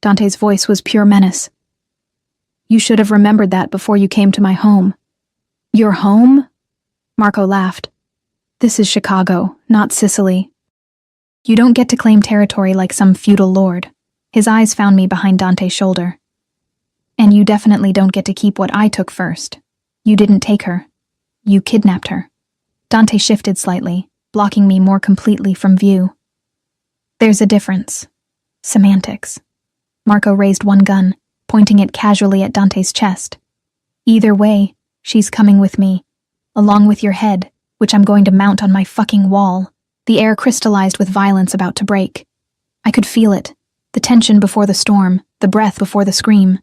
Dante's voice was pure menace. You should have remembered that before you came to my home. Your home? Marco laughed. This is Chicago, not Sicily. You don't get to claim territory like some feudal lord. His eyes found me behind Dante's shoulder. And you definitely don't get to keep what I took first. You didn't take her. You kidnapped her. Dante shifted slightly, blocking me more completely from view. There's a difference. Semantics. Marco raised one gun, pointing it casually at Dante's chest. Either way, she's coming with me, along with your head, which I'm going to mount on my fucking wall. The air crystallized with violence about to break. I could feel it, the tension before the storm, the breath before the scream.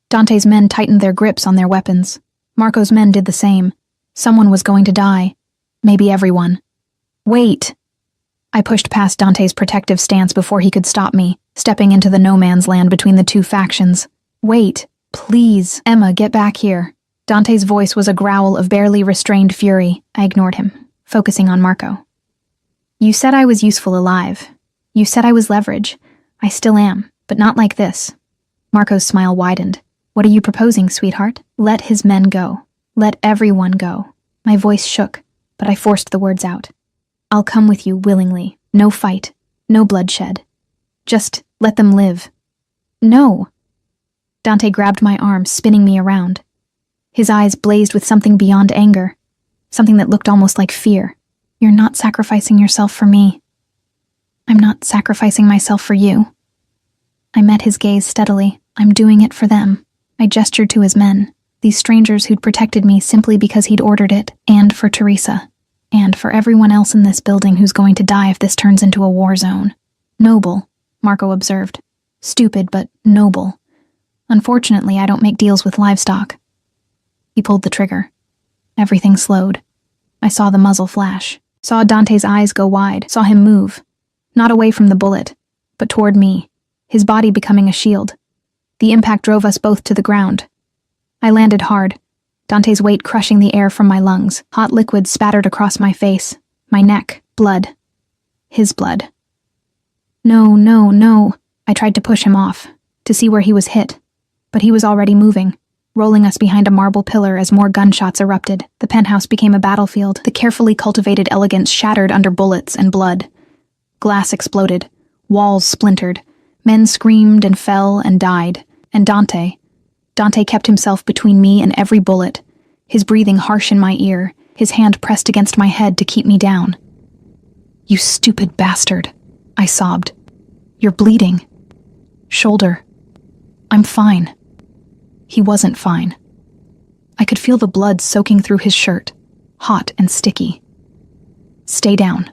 Dante's men tightened their grips on their weapons. Marco's men did the same. Someone was going to die. Maybe everyone. Wait! I pushed past Dante's protective stance before he could stop me, stepping into the no-man's land between the two factions. Wait, please, Emma, get back here. Dante's voice was a growl of barely restrained fury. I ignored him, focusing on Marco. You said I was useful alive. You said I was leverage. I still am, but not like this. Marco's smile widened. What are you proposing, sweetheart? Let his men go. Let everyone go. My voice shook, but I forced the words out. I'll come with you willingly. No fight. No bloodshed. Just let them live. No. Dante grabbed my arm, spinning me around. His eyes blazed with something beyond anger, something that looked almost like fear. You're not sacrificing yourself for me. I'm not sacrificing myself for you. I met his gaze steadily. I'm doing it for them. I gestured to his men, these strangers who'd protected me simply because he'd ordered it, and for Teresa, and for everyone else in this building who's going to die if this turns into a war zone. Noble, Marco observed. Stupid, but noble. Unfortunately, I don't make deals with livestock. He pulled the trigger. Everything slowed. I saw the muzzle flash, saw Dante's eyes go wide, saw him move. Not away from the bullet, but toward me, his body becoming a shield. The impact drove us both to the ground. I landed hard, Dante's weight crushing the air from my lungs. Hot liquid spattered across my face, my neck, blood. His blood. No, no, no. I tried to push him off, to see where he was hit, but he was already moving, rolling us behind a marble pillar as more gunshots erupted. The penthouse became a battlefield. The carefully cultivated elegance shattered under bullets and blood. Glass exploded. Walls splintered. Men screamed and fell and died. And Dante kept himself between me and every bullet, his breathing harsh in my ear, his hand pressed against my head to keep me down. "You stupid bastard," I sobbed. "You're bleeding. Shoulder. I'm fine." He wasn't fine. I could feel the blood soaking through his shirt, hot and sticky. "Stay down.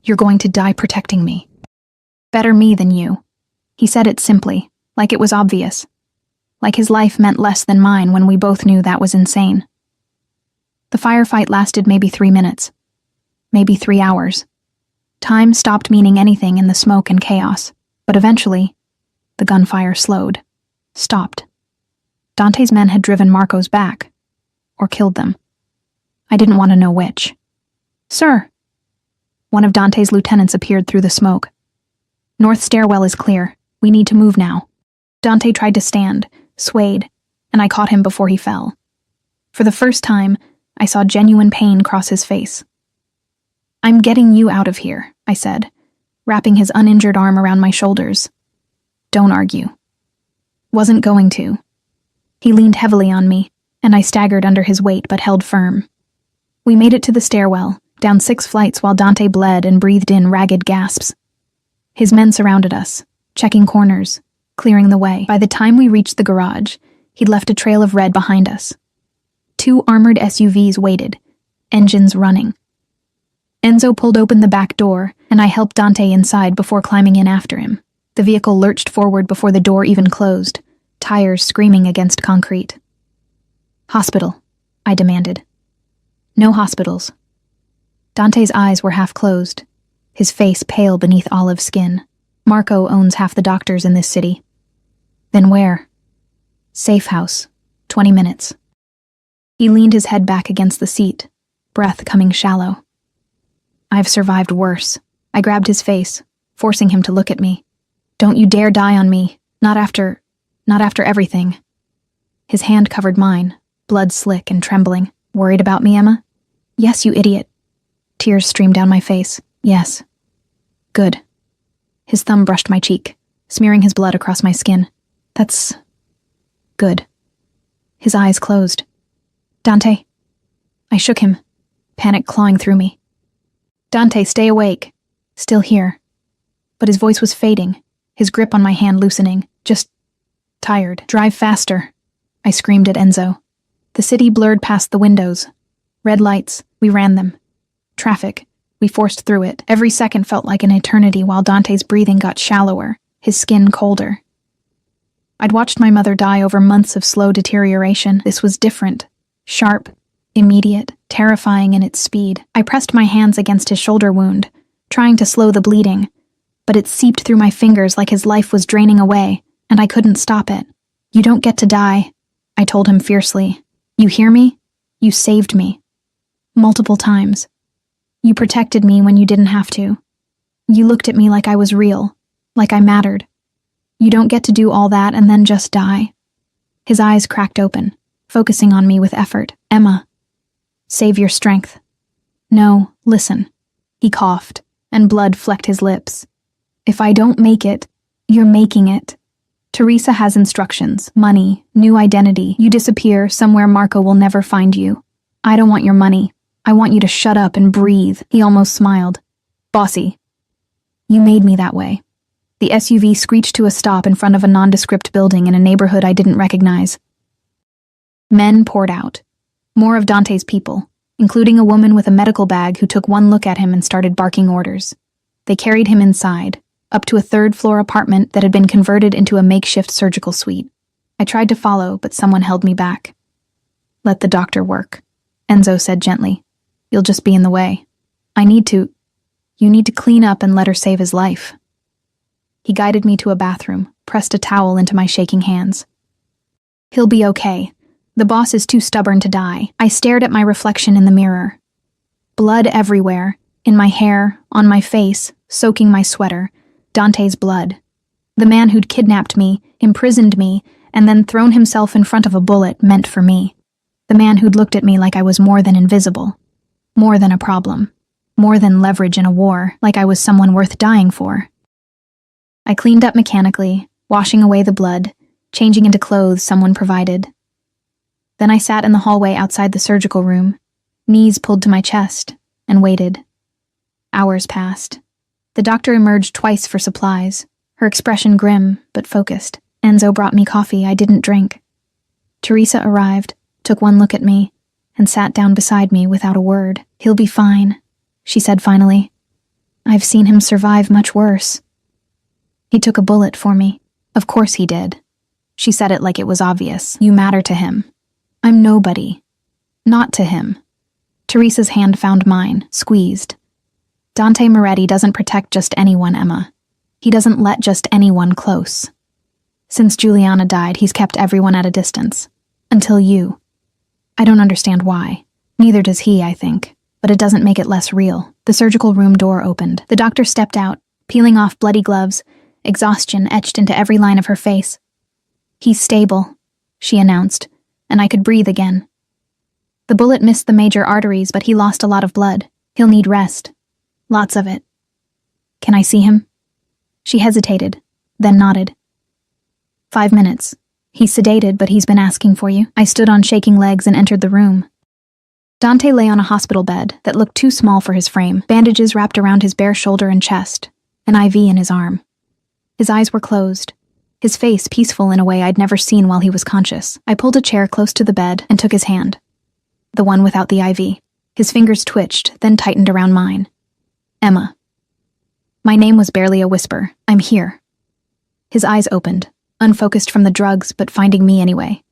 You're going to die protecting me. Better me than you." He said it simply, like it was obvious. Like his life meant less than mine when we both knew that was insane. The firefight lasted maybe 3 minutes. Maybe 3 hours. Time stopped meaning anything in the smoke and chaos, but eventually, the gunfire slowed. Stopped. Dante's men had driven Marco's back. Or killed them. I didn't want to know which. "Sir!" One of Dante's lieutenants appeared through the smoke. "North stairwell is clear. We need to move now." Dante tried to stand, swayed, and I caught him before he fell. For the first time, I saw genuine pain cross his face. "I'm getting you out of here," I said, wrapping his uninjured arm around my shoulders. "Don't argue." Wasn't going to. He leaned heavily on me, and I staggered under his weight but held firm. We made it to the stairwell, down 6 flights while Dante bled and breathed in ragged gasps. His men surrounded us, checking corners, clearing the way. By the time we reached the garage, he'd left a trail of red behind us. 2 armored SUVs waited, engines running. Enzo pulled open the back door, and I helped Dante inside before climbing in after him. The vehicle lurched forward before the door even closed, tires screaming against concrete. "Hospital," I demanded. "No hospitals." Dante's eyes were half closed, his face pale beneath olive skin. "Marco owns half the doctors in this city." "Then where?" "Safe house. 20 minutes." He leaned his head back against the seat, breath coming shallow. "I've survived worse." I grabbed his face, forcing him to look at me. "Don't you dare die on me. Not after everything." His hand covered mine, blood slick and trembling. "Worried about me, Emma?" "Yes, you idiot." Tears streamed down my face. "Yes." "Good." His thumb brushed my cheek, smearing his blood across my skin. "That's good." His eyes closed. "Dante." I shook him, panic clawing through me. "Dante, stay awake." Still here. But his voice was fading, his grip on my hand loosening. "Just tired. Drive faster," I screamed at Enzo. The city blurred past the windows. Red lights, we ran them. Traffic, we forced through it. Every second felt like an eternity while Dante's breathing got shallower, his skin colder. I'd watched my mother die over months of slow deterioration. This was different. Sharp, immediate, terrifying in its speed. I pressed my hands against his shoulder wound, trying to slow the bleeding, but it seeped through my fingers like his life was draining away, and I couldn't stop it. "You don't get to die," I told him fiercely. "You hear me? You saved me. Multiple times. You protected me when you didn't have to. You looked at me like I was real, like I mattered. You don't get to do all that and then just die." His eyes cracked open, focusing on me with effort. "Emma, save your strength." "No, listen." He coughed, and blood flecked his lips. "If I don't make it, you're making it. Teresa has instructions, money, new identity. You disappear somewhere Marco will never find you. I don't want your money. I want you to shut up and breathe." He almost smiled. "Bossy. You made me that way." The SUV screeched to a stop in front of a nondescript building in a neighborhood I didn't recognize. Men poured out. More of Dante's people, including a woman with a medical bag who took one look at him and started barking orders. They carried him inside, up to a 3rd-floor apartment that had been converted into a makeshift surgical suite. I tried to follow, but someone held me back. "Let the doctor work," Enzo said gently. "You'll just be in the way." You need to clean up and let her save his life." He guided me to a bathroom, pressed a towel into my shaking hands. "He'll be okay. The boss is too stubborn to die." I stared at my reflection in the mirror. Blood everywhere, in my hair, on my face, soaking my sweater. Dante's blood. The man who'd kidnapped me, imprisoned me, and then thrown himself in front of a bullet meant for me. The man who'd looked at me like I was more than invisible, more than a problem, more than leverage in a war, like I was someone worth dying for. I cleaned up mechanically, washing away the blood, changing into clothes someone provided. Then I sat in the hallway outside the surgical room, knees pulled to my chest, and waited. Hours passed. The doctor emerged twice for supplies, her expression grim but focused. Enzo brought me coffee I didn't drink. Teresa arrived, took one look at me, and sat down beside me without a word. "He'll be fine," she said finally. "I've seen him survive much worse." "He took a bullet for me." "Of course he did." She said it like it was obvious. "You matter to him." "I'm nobody." "Not to him." Teresa's hand found mine, squeezed. "Dante Moretti doesn't protect just anyone, Emma. He doesn't let just anyone close. Since Juliana died, he's kept everyone at a distance. Until you. I don't understand why. Neither does he, I think. But it doesn't make it less real." The surgical room door opened. The doctor stepped out, peeling off bloody gloves, exhaustion etched into every line of her face. "He's stable," she announced, and I could breathe again. "The bullet missed the major arteries, but he lost a lot of blood. He'll need rest. Lots of it." "Can I see him?" She hesitated, then nodded. 5 minutes. "He's sedated, but he's been asking for you." I stood on shaking legs and entered the room. Dante lay on a hospital bed that looked too small for his frame, bandages wrapped around his bare shoulder and chest, an IV in his arm. His eyes were closed, his face peaceful in a way I'd never seen while he was conscious. I pulled a chair close to the bed and took his hand, the one without the IV. His fingers twitched, then tightened around mine. "Emma." My name was barely a whisper. "I'm here." His eyes opened, unfocused from the drugs, but finding me anyway.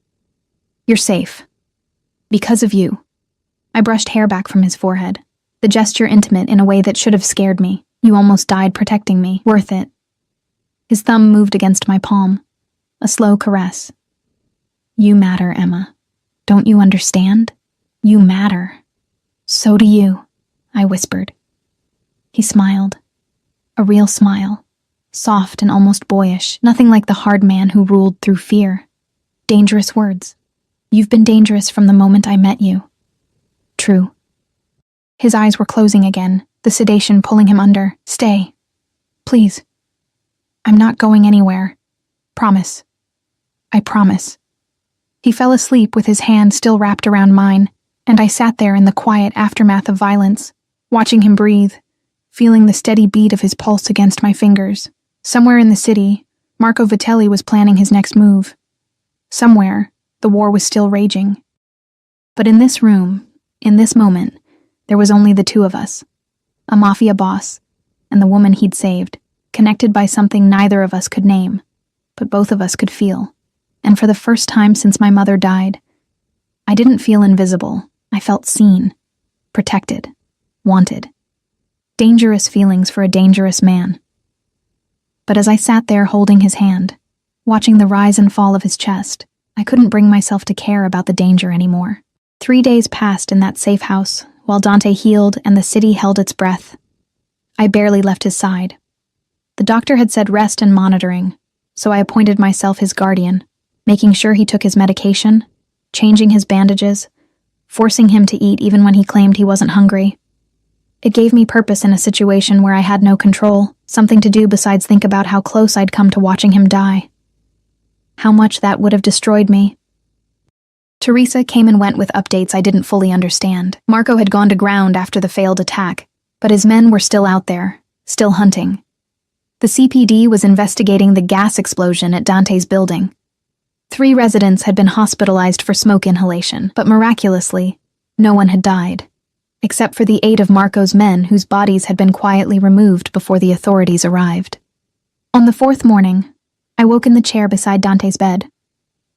"You're safe. Because of you." I brushed hair back from his forehead, the gesture intimate in a way that should have scared me. "You almost died protecting me. Worth it." His thumb moved against my palm, a slow caress. "You matter, Emma. Don't you understand? You matter." "So do you," I whispered. He smiled. A real smile. Soft and almost boyish, nothing like the hard man who ruled through fear. Dangerous words. "You've been dangerous from the moment I met you." "True." His eyes were closing again, the sedation pulling him under. "Stay. Please. I'm not going anywhere. Promise. I promise." He fell asleep with his hand still wrapped around mine, and I sat there in the quiet aftermath of violence, watching him breathe, feeling the steady beat of his pulse against my fingers. Somewhere in the city, Marco Vitelli was planning his next move. Somewhere, the war was still raging. But in this room, in this moment, there was only the two of us. A Mafia boss, and the woman he'd saved, connected by something neither of us could name, but both of us could feel. And for the first time since my mother died, I didn't feel invisible. I felt seen, protected, wanted. Dangerous feelings for a dangerous man. But as I sat there holding his hand, watching the rise and fall of his chest, I couldn't bring myself to care about the danger anymore. 3 days passed in that safe house, while Dante healed and the city held its breath. I barely left his side. The doctor had said rest and monitoring, so I appointed myself his guardian, making sure he took his medication, changing his bandages, forcing him to eat even when he claimed he wasn't hungry. It gave me purpose in a situation where I had no control, something to do besides think about how close I'd come to watching him die. How much that would have destroyed me. Teresa came and went with updates I didn't fully understand. Marco had gone to ground after the failed attack, but his men were still out there, still hunting. The CPD was investigating the gas explosion at Dante's building. 3 residents had been hospitalized for smoke inhalation, but miraculously, no one had died, except for the 8 of Marco's men whose bodies had been quietly removed before the authorities arrived. On the 4th morning, I woke in the chair beside Dante's bed,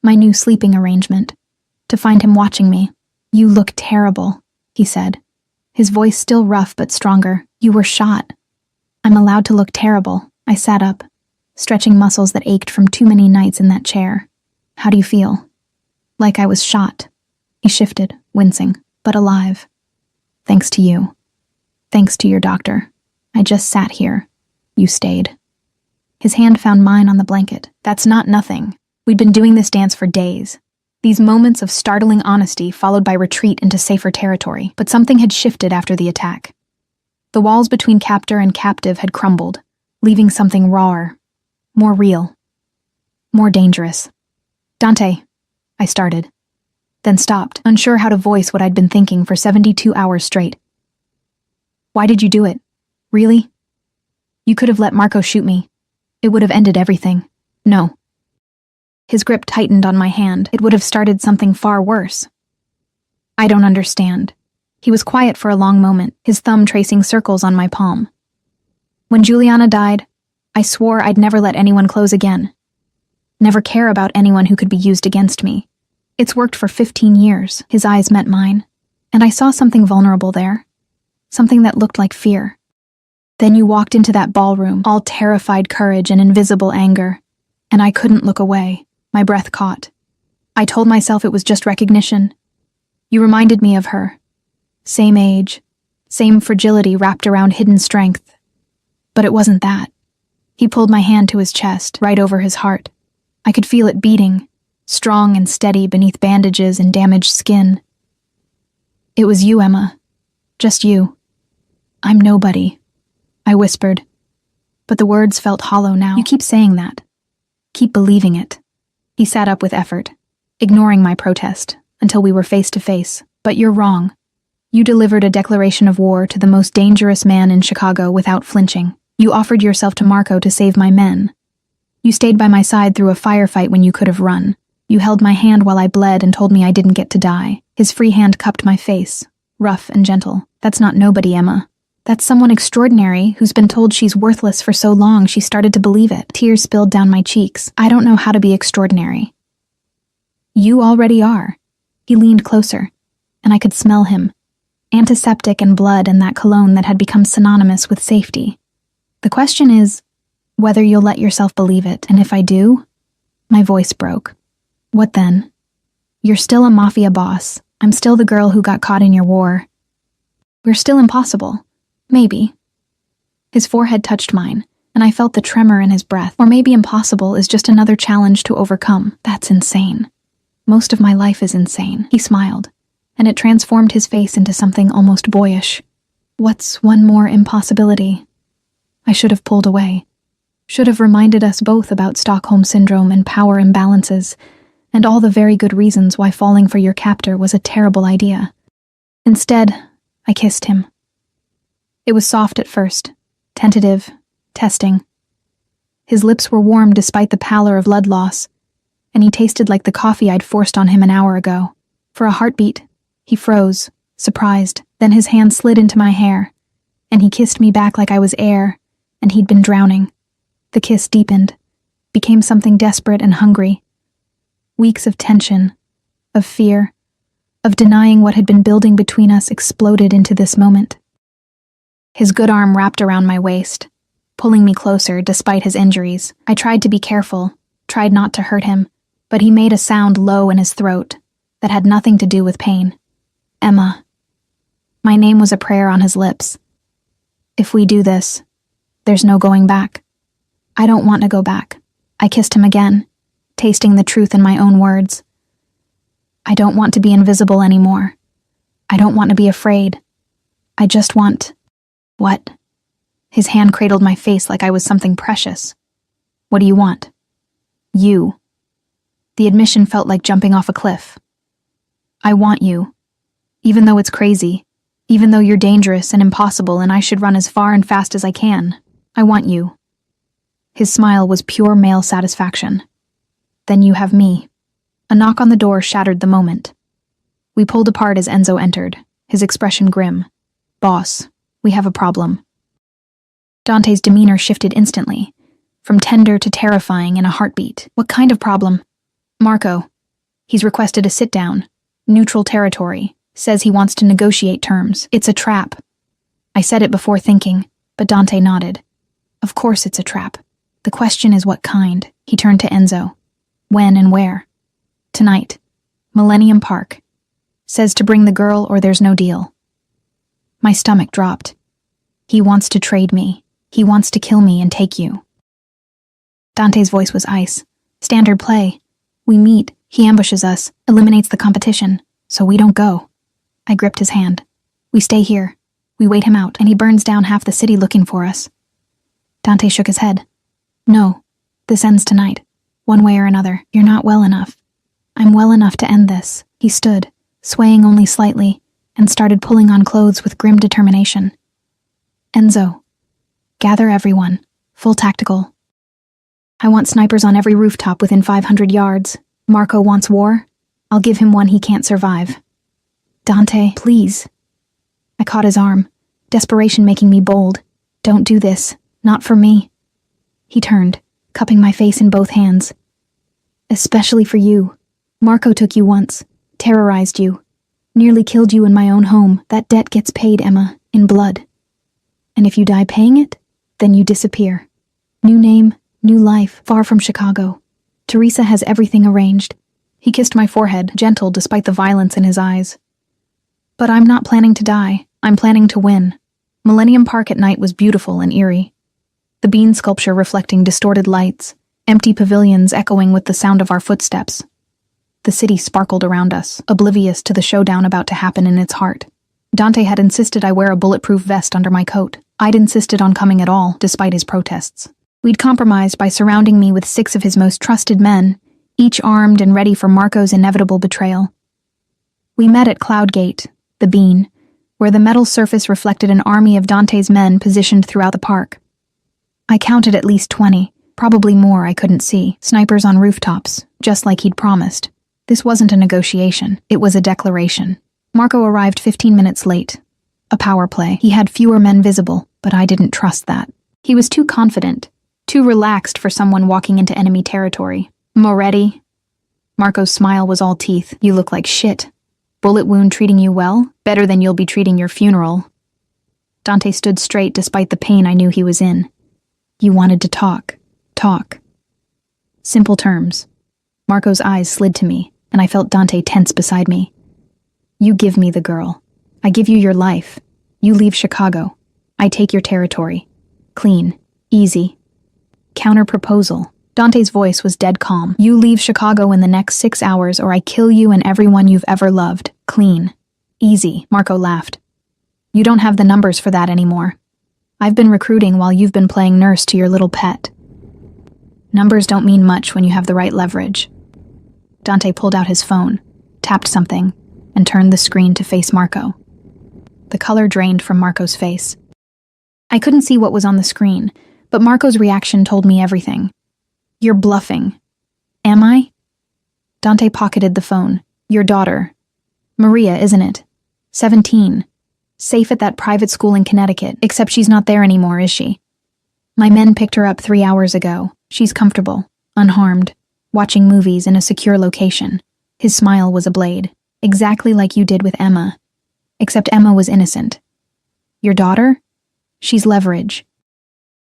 my new sleeping arrangement, to find him watching me. "You look terrible," he said, his voice still rough but stronger. "You were shot." "I'm allowed to look terrible." I sat up, stretching muscles that ached from too many nights in that chair. "How do you feel?" "Like I was shot." He shifted, wincing, but alive. "Thanks to you. Thanks to your doctor. I just sat here. You stayed." His hand found mine on the blanket. "That's not nothing." We'd been doing this dance for days. These moments of startling honesty followed by retreat into safer territory, but something had shifted after the attack. The walls between captor and captive had crumbled, leaving something rawer, more real, more dangerous. "Dante," I started, then stopped, unsure how to voice what I'd been thinking for 72 hours straight. "Why did you do it? Really? You could have let Marco shoot me. It would have ended everything." "No." His grip tightened on my hand. "It would have started something far worse." "I don't understand." He was quiet for a long moment, his thumb tracing circles on my palm. "When Juliana died, I swore I'd never let anyone close again. Never care about anyone who could be used against me. It's worked for 15 years. His eyes met mine, and I saw something vulnerable there. Something that looked like fear. Then you walked into that ballroom, all terrified courage and invisible anger, and I couldn't look away. My breath caught. I told myself it was just recognition. You reminded me of her. Same age, same fragility wrapped around hidden strength. But it wasn't that." He pulled my hand to his chest, right over his heart. I could feel it beating, strong and steady beneath bandages and damaged skin. "It was you, Emma. Just you." "I'm nobody," I whispered. But the words felt hollow now. "You keep saying that. Keep believing it." He sat up with effort, ignoring my protest, until we were face to face. "But you're wrong. You delivered a declaration of war to the most dangerous man in Chicago without flinching. You offered yourself to Marco to save my men. You stayed by my side through a firefight when you could have run. You held my hand while I bled and told me I didn't get to die." His free hand cupped my face, rough and gentle. "That's not nobody, Emma. That's someone extraordinary who's been told she's worthless for so long she started to believe it." Tears spilled down my cheeks. "I don't know how to be extraordinary." "You already are." He leaned closer, and I could smell him. Antiseptic and blood and that cologne that had become synonymous with safety. "The question is whether you'll let yourself believe it, and if I do..." My voice broke. "What then? You're still a Mafia boss. I'm still the girl who got caught in your war. We're still impossible. Maybe." His forehead touched mine, and I felt the tremor in his breath. "Or maybe impossible is just another challenge to overcome." "That's insane. Most of my life is insane." He smiled, and it transformed his face into something almost boyish. "What's one more impossibility?" I should have pulled away. Should have reminded us both about Stockholm Syndrome and power imbalances, and all the very good reasons why falling for your captor was a terrible idea. Instead, I kissed him. It was soft at first, tentative, testing. His lips were warm despite the pallor of blood loss, and he tasted like the coffee I'd forced on him an hour ago. For a heartbeat, he froze, surprised. Then his hand slid into my hair, and he kissed me back like I was air, and he'd been drowning. The kiss deepened, became something desperate and hungry. Weeks of tension, of fear, of denying what had been building between us exploded into this moment. His good arm wrapped around my waist, pulling me closer despite his injuries. I tried to be careful, tried not to hurt him, but he made a sound low in his throat that had nothing to do with pain. "Emma." My name was a prayer on his lips. "If we do this, there's no going back." "I don't want to go back." I kissed him again, tasting the truth in my own words. "I don't want to be invisible anymore. I don't want to be afraid. I just want..." "What?" His hand cradled my face like I was something precious. "What do you want?" "You." The admission felt like jumping off a cliff. "I want you. Even though it's crazy. Even though you're dangerous and impossible and I should run as far and fast as I can. I want you." His smile was pure male satisfaction. "Then you have me." A knock on the door shattered the moment. We pulled apart as Enzo entered, his expression grim. "Boss, we have a problem." Dante's demeanor shifted instantly, from tender to terrifying in a heartbeat. "What kind of problem?" "Marco. He's requested a sit-down. Neutral territory. Says he wants to negotiate terms. It's a trap." I said it before thinking, but Dante nodded. "Of course it's a trap. The question is what kind." He turned to Enzo. "When and where?" "Tonight. Millennium Park. Says to bring the girl or there's no deal." My stomach dropped. "He wants to trade me. He wants to kill me and take you." Dante's voice was ice. "Standard play. We meet, he ambushes us, eliminates the competition, so we don't go. I gripped his hand. We stay here. We wait him out, and he burns down half the city looking for us. Dante shook his head. No, this ends tonight. One way or another, you're not well enough. I'm well enough to end this. He stood, swaying only slightly, and started pulling on clothes with grim determination. Enzo, gather everyone. Full tactical. I want snipers on every rooftop within 500 yards. Marco wants war. I'll give him one he can't survive. Dante, please. I caught his arm, desperation making me bold. Don't do this. Not for me. He turned, cupping my face in both hands. Especially for you. Marco took you once, terrorized you, nearly killed you in my own home. That debt gets paid, Emma, in blood. And if you die paying it, then you disappear. New name, new life, far from Chicago. Teresa has everything arranged. He kissed my forehead, gentle despite the violence in his eyes. But I'm not planning to die. I'm planning to win. Millennium Park at night was beautiful and eerie. The bean sculpture reflecting distorted lights, empty pavilions echoing with the sound of our footsteps. The city sparkled around us, oblivious to the showdown about to happen in its heart. Dante had insisted I wear a bulletproof vest under my coat. I'd insisted on coming at all, despite his protests. We'd compromised by surrounding me with 6 of his most trusted men, each armed and ready for Marco's inevitable betrayal. We met at Cloudgate, the Bean, where the metal surface reflected an army of Dante's men positioned throughout the park. I counted at least 20, probably more I couldn't see, snipers on rooftops, just like he'd promised. This wasn't a negotiation, it was a declaration. Marco arrived 15 minutes late. A power play. He had fewer men visible, but I didn't trust that. He was too confident, too relaxed for someone walking into enemy territory. Moretti? Marco's smile was all teeth. You look like shit. Bullet wound treating you well? Better than you'll be treating your funeral. Dante stood straight despite the pain I knew he was in. You wanted to talk. Talk. Simple terms. Marco's eyes slid to me, and I felt Dante tense beside me. You give me the girl. I give you your life. You leave Chicago. I take your territory. Clean. Easy. Counter-proposal. Dante's voice was dead calm. You leave Chicago in the next 6 hours or I kill you and everyone you've ever loved. Clean. Easy. Marco laughed. You don't have the numbers for that anymore. I've been recruiting while you've been playing nurse to your little pet. Numbers don't mean much when you have the right leverage. Dante pulled out his phone, tapped something, and turned the screen to face Marco. The color drained from Marco's face. I couldn't see what was on the screen, but Marco's reaction told me everything. You're bluffing. Am I? Dante pocketed the phone. Your daughter. Maria, isn't it? 17. Safe at that private school in Connecticut, except she's not there anymore, is she? My men picked her up 3 hours ago. She's comfortable, unharmed, watching movies in a secure location. His smile was a blade, exactly like you did with Emma. Except Emma was innocent. Your daughter? She's leverage.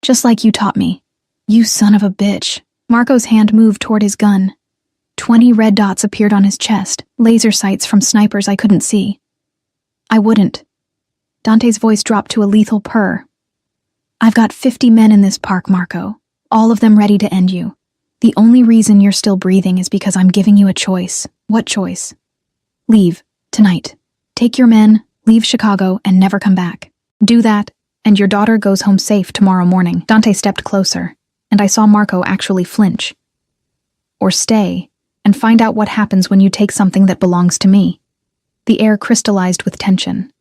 Just like you taught me. You son of a bitch. Marco's hand moved toward his gun. 20 red dots appeared on his chest, laser sights from snipers I couldn't see. I wouldn't. Dante's voice dropped to a lethal purr. I've got 50 men in this park, Marco. All of them ready to end you. The only reason you're still breathing is because I'm giving you a choice. What choice? Leave. Tonight. Take your men, leave Chicago, and never come back. Do that, and your daughter goes home safe tomorrow morning. Dante stepped closer, and I saw Marco actually flinch. Or stay, and find out what happens when you take something that belongs to me. The air crystallized with tension.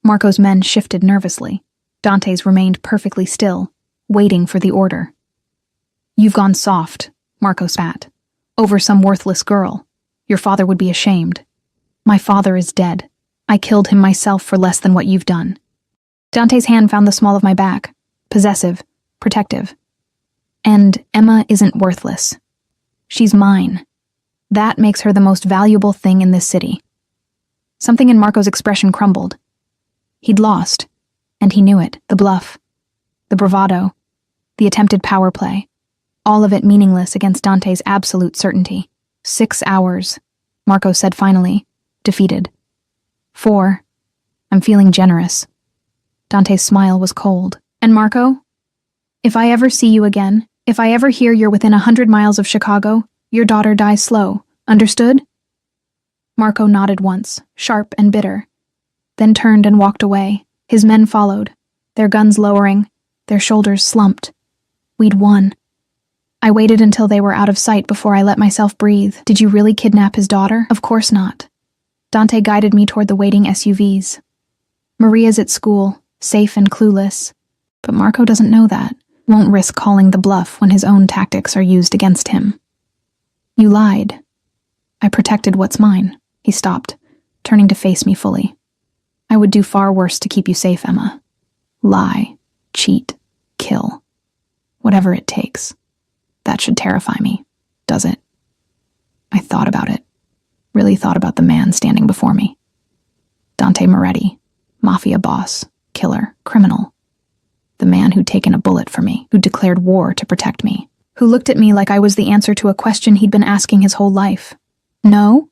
Marco's men shifted nervously. Dante's remained perfectly still, waiting for the order. You've gone soft, Marco spat. Over some worthless girl. Your father would be ashamed. My father is dead. I killed him myself for less than what you've done. Dante's hand found the small of my back. Possessive. Protective. And Emma isn't worthless. She's mine. That makes her the most valuable thing in this city. Something in Marco's expression crumbled. He'd lost, and he knew it. The bluff, the bravado, the attempted power play, all of it meaningless against Dante's absolute certainty. 6 hours, Marco said finally, defeated. 4. I'm feeling generous. Dante's smile was cold. And Marco? If I ever see you again, if I ever hear you're within 100 miles of Chicago, Your daughter dies slow. Understood? Marco nodded once, sharp and bitter, then turned and walked away. His men followed, their guns lowering, their shoulders slumped. We'd won. I waited until they were out of sight before I let myself breathe. Did you really kidnap his daughter? Of course not. Dante guided me toward the waiting SUVs. Maria's at school, safe and clueless. But Marco doesn't know that. Won't risk calling the bluff when his own tactics are used against him. You lied. I protected what's mine. He stopped, turning to face me fully. I would do far worse to keep you safe, Emma. Lie, cheat, kill. Whatever it takes. That should terrify me, does it? I thought about it. Really thought about the man standing before me. Dante Moretti, Mafia boss, killer, criminal. The man who'd taken a bullet for me, who'd declared war to protect me, who looked at me like I was the answer to a question he'd been asking his whole life. No,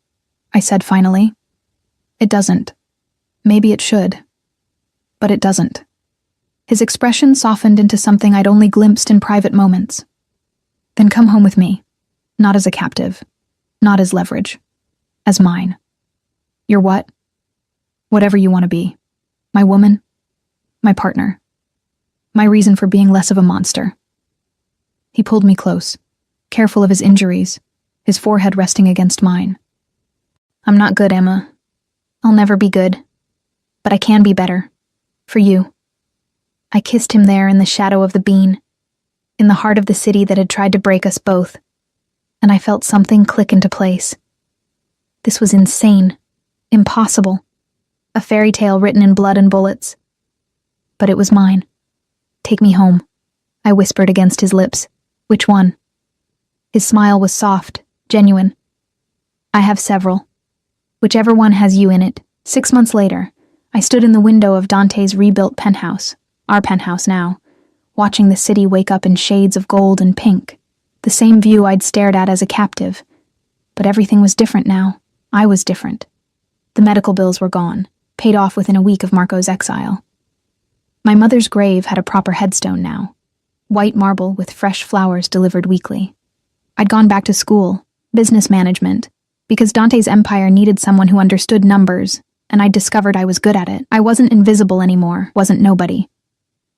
I said finally. It doesn't. Maybe it should. But it doesn't. His expression softened into something I'd only glimpsed in private moments. Then come home with me. Not as a captive. Not as leverage. As mine. You're what? Whatever you want to be. My woman. My partner. My reason for being less of a monster. He pulled me close, careful of his injuries, his forehead resting against mine. I'm not good, Emma. I'll never be good. But I can be better. For you. I kissed him there in the shadow of the bean, in the heart of the city that had tried to break us both, and I felt something click into place. This was insane. Impossible. A fairy tale written in blood and bullets. But it was mine. Take me home, I whispered against his lips. Which one? His smile was soft, genuine. I have several. Whichever one has you in it. 6 months later, I stood in the window of Dante's rebuilt penthouse, our penthouse now, watching the city wake up in shades of gold and pink, the same view I'd stared at as a captive. But everything was different now. I was different. The medical bills were gone, paid off within a week of Marco's exile. My mother's grave had a proper headstone now, white marble with fresh flowers delivered weekly. I'd gone back to school, business management, because Dante's empire needed someone who understood numbers, and I'd discovered I was good at it. I wasn't invisible anymore, wasn't nobody.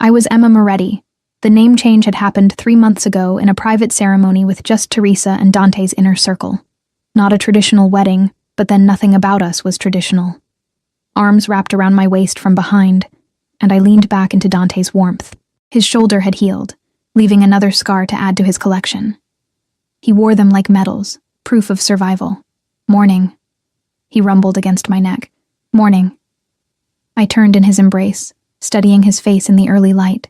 I was Emma Moretti. The name change had happened 3 months ago in a private ceremony with just Teresa and Dante's inner circle. Not a traditional wedding, but then nothing about us was traditional. Arms wrapped around my waist from behind, and I leaned back into Dante's warmth. His shoulder had healed, leaving another scar to add to his collection. He wore them like medals, proof of survival. Morning. He rumbled against my neck. Morning. I turned in his embrace, studying his face in the early light.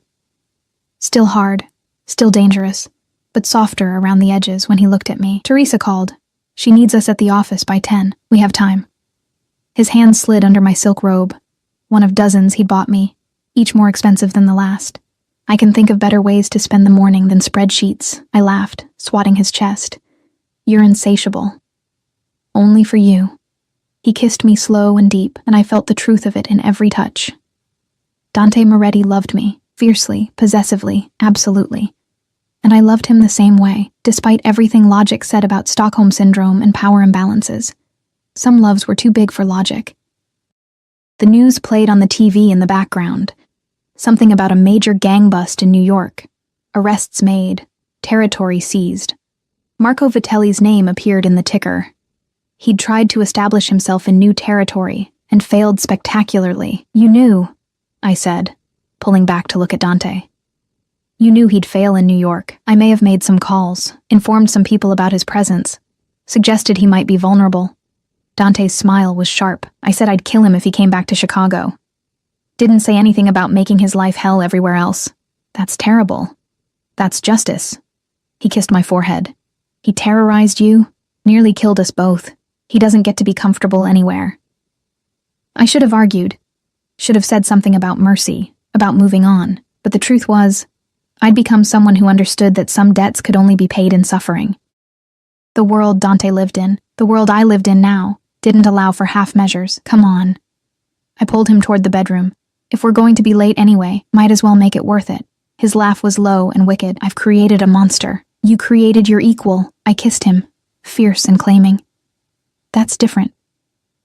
Still hard, still dangerous, but softer around the edges when he looked at me. Teresa called. She needs us at the office by 10. We have time. His hand slid under my silk robe, one of dozens he'd bought me, each more expensive than the last. I can think of better ways to spend the morning than spreadsheets, I laughed, swatting his chest. You're insatiable. Only for you. He kissed me slow and deep, and I felt the truth of it in every touch. Dante Moretti loved me, fiercely, possessively, absolutely. And I loved him the same way, despite everything logic said about Stockholm Syndrome and power imbalances. Some loves were too big for logic. The news played on the TV in the background. Something about a major gang bust in New York. Arrests made. Territory seized. Marco Vitelli's name appeared in the ticker. He'd tried to establish himself in new territory, and failed spectacularly. You knew, I said, pulling back to look at Dante. You knew he'd fail in New York. I may have made some calls, informed some people about his presence, suggested he might be vulnerable. Dante's smile was sharp. I said I'd kill him if he came back to Chicago. Didn't say anything about making his life hell everywhere else. That's terrible. That's justice. He kissed my forehead. He terrorized you, nearly killed us both. He doesn't get to be comfortable anywhere. I should have argued. Should have said something about mercy, about moving on. But the truth was, I'd become someone who understood that some debts could only be paid in suffering. The world Dante lived in, the world I lived in now, didn't allow for half measures. Come on. I pulled him toward the bedroom. If we're going to be late anyway, might as well make it worth it. His laugh was low and wicked. I've created a monster. You created your equal. I kissed him. fierce and claiming. That's different.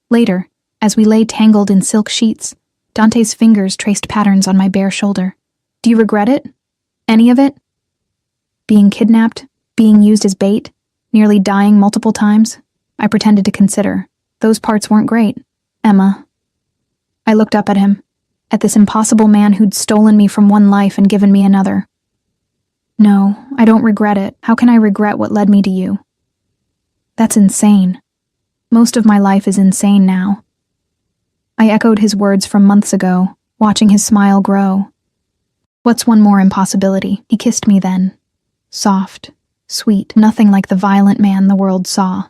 Later, as we lay tangled in silk sheets, Dante's fingers traced patterns on my bare shoulder. Do you regret it? Any of it? Being kidnapped, being used as bait, nearly dying multiple times? I pretended to consider. Those parts weren't great, Emma. I looked up at him, at this impossible man who'd stolen me from one life and given me another. No, I don't regret it. How can I regret what led me to you? That's insane. Most of my life is insane now. I echoed his words from months ago, watching his smile grow. What's one more impossibility? He kissed me then. Soft, sweet, nothing like the violent man the world saw.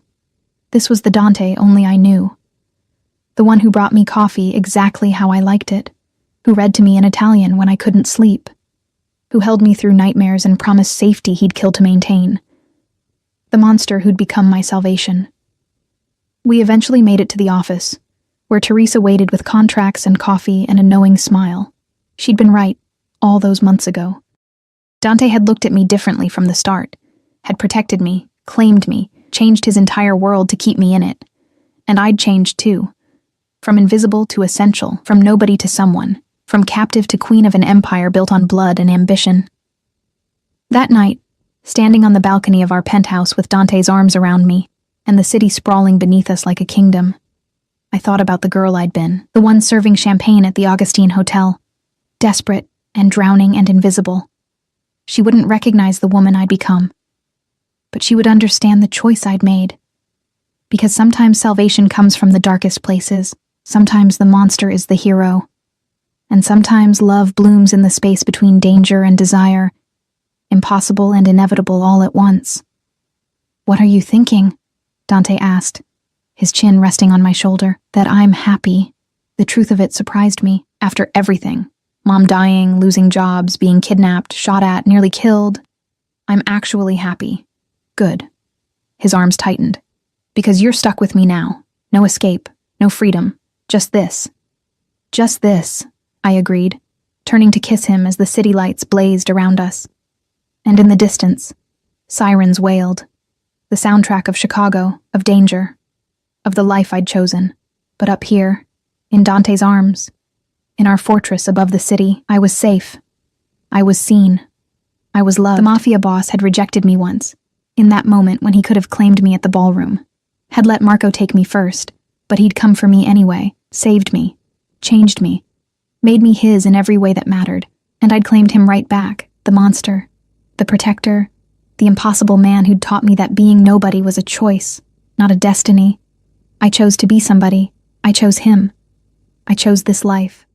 This was the Dante only I knew. The one who brought me coffee exactly how I liked it, who read to me in Italian when I couldn't sleep, who held me through nightmares and promised safety he'd kill to maintain. The monster who'd become my salvation. We eventually made it to the office, where Teresa waited with contracts and coffee and a knowing smile. She'd been right, all those months ago. Dante had looked at me differently from the start, had protected me, claimed me, changed his entire world to keep me in it. And I'd changed too. From invisible to essential, from nobody to someone, from captive to queen of an empire built on blood and ambition. That night, standing on the balcony of our penthouse with Dante's arms around me, and the city sprawling beneath us like a kingdom, I thought about the girl I'd been, the one serving champagne at the Augustine Hotel, desperate and drowning and invisible. She wouldn't recognize the woman I'd become, but she would understand the choice I'd made. Because sometimes salvation comes from the darkest places, sometimes the monster is the hero, and sometimes love blooms in the space between danger and desire, impossible and inevitable all at once. What are you thinking? Dante asked, his chin resting on my shoulder. That I'm happy. The truth of it surprised me. After everything, Mom dying, losing jobs, being kidnapped, shot at, nearly killed, I'm actually happy. Good. His arms tightened. Because you're stuck with me now. No escape, no freedom. Just this. Just this, I agreed, turning to kiss him as the city lights blazed around us. And in the distance, sirens wailed. The soundtrack of Chicago, of danger, of the life I'd chosen. But up here, in Dante's arms, in our fortress above the city, I was safe. I was seen. I was loved. The Mafia boss had rejected me once, in that moment when he could have claimed me at the ballroom. Had let Marco take me first, but he'd come for me anyway, saved me, changed me, made me his in every way that mattered, and I'd claimed him right back, the monster, the protector, the impossible man who'd taught me that being nobody was a choice, not a destiny. I chose to be somebody. I chose him. I chose this life.